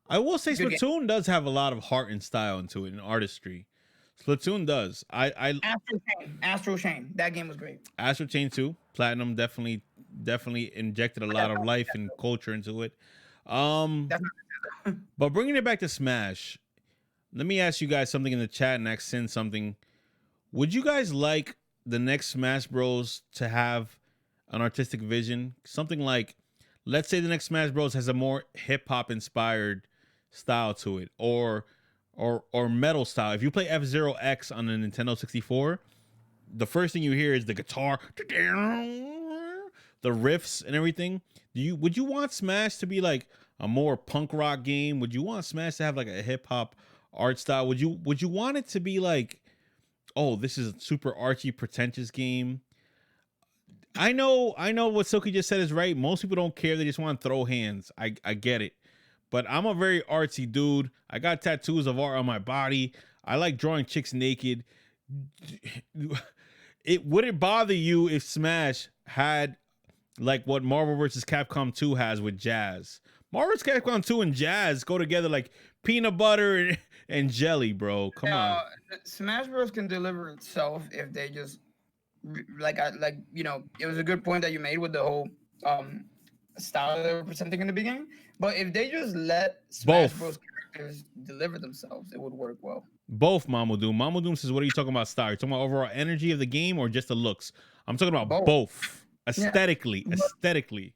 Speaker 2: I will say
Speaker 1: Good game.
Speaker 2: Splatoon does have a lot of heart and style into it and artistry. Splatoon does.
Speaker 1: Astro Chain. That game was great.
Speaker 2: Astro Chain 2, Platinum definitely injected a lot of life and culture into it.
Speaker 1: Definitely.
Speaker 2: But bringing it back to Smash, let me ask you guys something in the chat and ask Sin something. Would you guys like the next Smash Bros to have an artistic vision? Something like, let's say the next Smash Bros has a more hip hop inspired style to it, or metal style. If you play F-Zero X on the Nintendo 64, the first thing you hear is the guitar, the riffs and everything. Would you want Smash to be like a more punk rock game? Would you want Smash to have like a hip hop art style? Would you want it to be like, oh, this is a super artsy, pretentious game? I know what Silky just said is right. Most people don't care. They just want to throw hands. I get it. But I'm a very artsy dude. I got tattoos of art on my body. I like drawing chicks naked. Would it bother you if Smash had like what Marvel vs. Capcom 2 has with Jazz? Marvel vs. Capcom 2 and Jazz go together like peanut butter and jelly, bro. Come on.
Speaker 1: Smash Bros can deliver itself if they just it was a good point that you made with the whole style they were presenting in the beginning. But if they just let Smash Bros characters deliver themselves, it would work well.
Speaker 2: Both, Mamodoom. Mamodoom says, what are you talking about style? You're talking about overall energy of the game or just the looks? I'm talking about both. Aesthetically.
Speaker 1: Yeah.
Speaker 2: Aesthetically.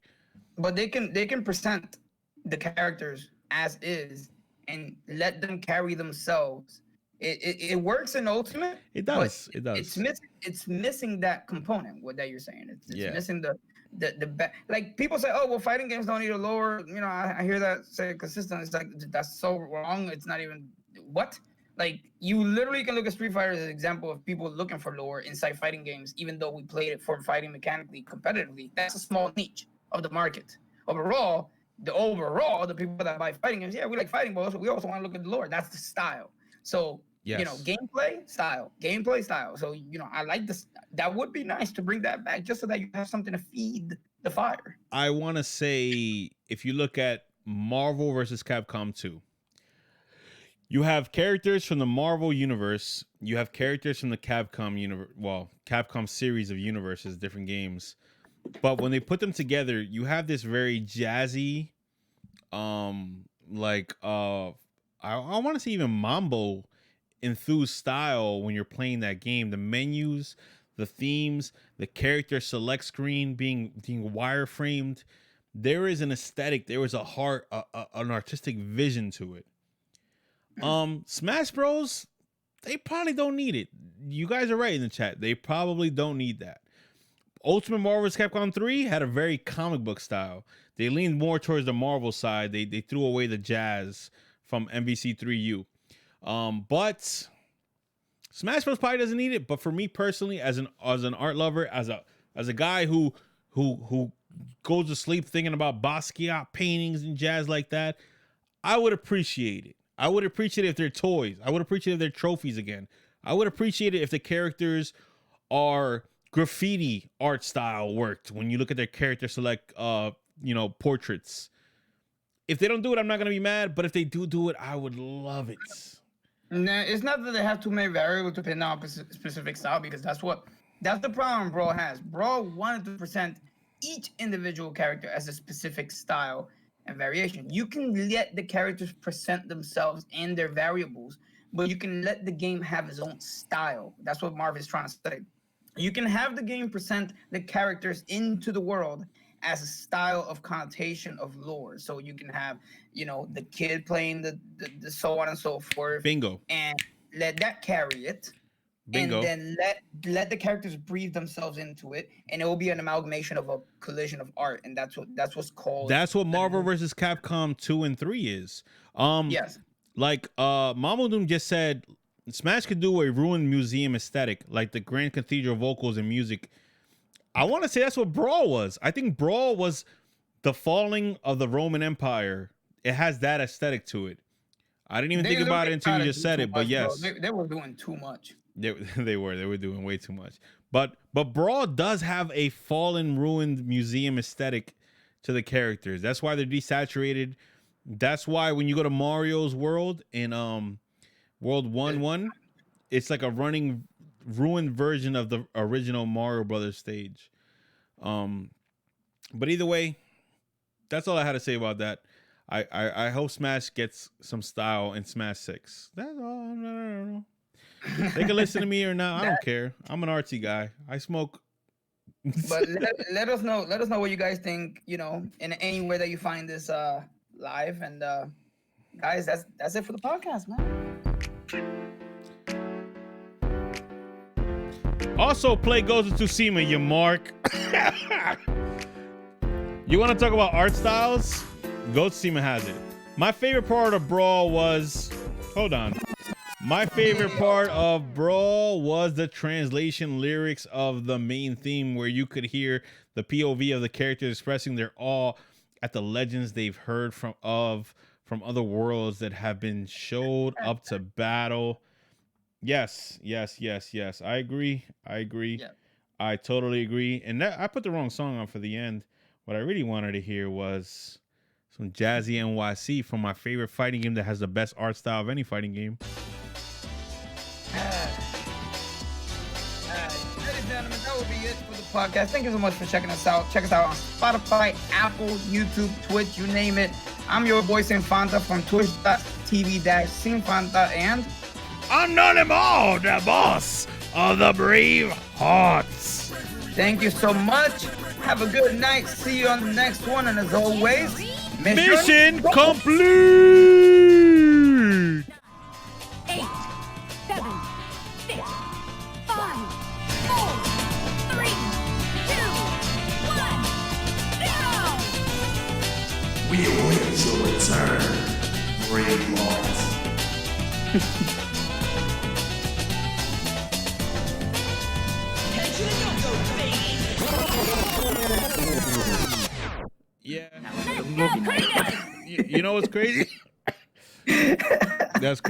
Speaker 1: But they can present the characters as is and let them carry themselves. It works in Ultimate.
Speaker 2: It does. It does.
Speaker 1: It's missing that component. What that you're saying. It's missing the like people say, oh well, fighting games don't need a lore. You know, I hear that say consistent. It's like that's so wrong. It's not even what. Like you literally can look at Street Fighter as an example of people looking for lore inside fighting games, even though we played it for fighting mechanically competitively. That's a small niche of the market. Overall, the people that buy fighting games, yeah, we like fighting, but we also want to look at the lore. That's the style. So
Speaker 2: yes.
Speaker 1: You know, gameplay style. So you know, I like this. That would be nice to bring that back, just so that you have something to feed the fire.
Speaker 2: I want to say, if you look at Marvel versus Capcom 2. You have characters from the Marvel universe. You have characters from the Capcom universe. Well, Capcom series of universes, different games. But when they put them together, you have this very jazzy, I want to say even mambo enthused style when you're playing that game. The menus, the themes, the character select screen being wireframed. There is an aesthetic. There is a heart, an artistic vision to it. Smash Bros, they probably don't need it. You guys are right in the chat. They probably don't need that. Ultimate Marvel vs. Capcom 3 had a very comic book style. They leaned more towards the Marvel side. They threw away the jazz from MVC3U. But Smash Bros probably doesn't need it. But for me personally, as an art lover, as a guy who goes to sleep thinking about Basquiat paintings and jazz like that, I would appreciate it. I would appreciate it if they're toys. I would appreciate it if they're trophies again. I would appreciate it if the characters are graffiti art style worked when you look at their character select portraits. If they don't do it, I'm not gonna be mad, but if they do it, I would love it.
Speaker 1: Nah, it's not that they have too many variables to pin down a specific style, because that's the problem Brawl has. Brawl wanted to present each individual character as a specific style and variation. You can let the characters present themselves and their variables, but you can let the game have its own style. That's what Marv is trying to say. You can have the game present the characters into the world as a style of connotation of lore. So you can have, the kid playing the so on and so forth.
Speaker 2: Bingo.
Speaker 1: And let that carry it.
Speaker 2: Bingo.
Speaker 1: and then let the characters breathe themselves into it, and it will be an amalgamation of a collision of art, and that's what's called.
Speaker 2: That's what Marvel vs. Capcom 2 and 3 is.
Speaker 1: Yes.
Speaker 2: Like Mamo Doom just said, Smash could do a ruined museum aesthetic, like the Grand Cathedral vocals and music. I want to say that's what Brawl was. I think Brawl was the falling of the Roman Empire. It has that aesthetic to it. I didn't even think about it until you just said it, but yes.
Speaker 1: They were doing too much.
Speaker 2: They were doing way too much. But Brawl does have a fallen, ruined museum aesthetic to the characters. That's why they're desaturated. That's why when you go to Mario's world in World 1-1, it's like a running ruined version of the original Mario Brothers stage. But either way, that's all I had to say about that. I hope Smash gets some style in Smash 6. That's all. I don't know. They can listen to me or not. I don't care. I'm an artsy guy. I smoke.
Speaker 1: But let us know. Let us know what you guys think. You know, in any way that you find this live. And guys, that's it for the podcast, man.
Speaker 2: Also, play Ghost of Tsushima, you mark. You want to talk about art styles? Ghost of Tsushima has it. My favorite part of Brawl was... Hold on. My favorite part of Brawl was the translation lyrics of the main theme, where you could hear the POV of the characters expressing their awe at the legends they've heard from other worlds that have been showed up to battle. Yes. I agree. Yeah. I totally agree. And I put the wrong song on for the end. What I really wanted to hear was some jazzy NYC from my favorite fighting game that has the best art style of any fighting game.
Speaker 1: Ladies and gentlemen, that will be it for the podcast. Thank you so much for checking us out. Check us out on Spotify, Apple, YouTube, Twitch, you name it. I'm your boy Sinfanta from twitch.tv/Sinfanta, and
Speaker 2: I'm not him all, the boss of the brave hearts.
Speaker 1: Thank you so much. Have a good night. See you on the next one. And as always,
Speaker 2: mission complete.
Speaker 5: 8, 7, 6, 5, 4, 3, 2, 1, 0.
Speaker 3: We await your return, brave hearts.
Speaker 2: Yeah. You know what's crazy? That's crazy.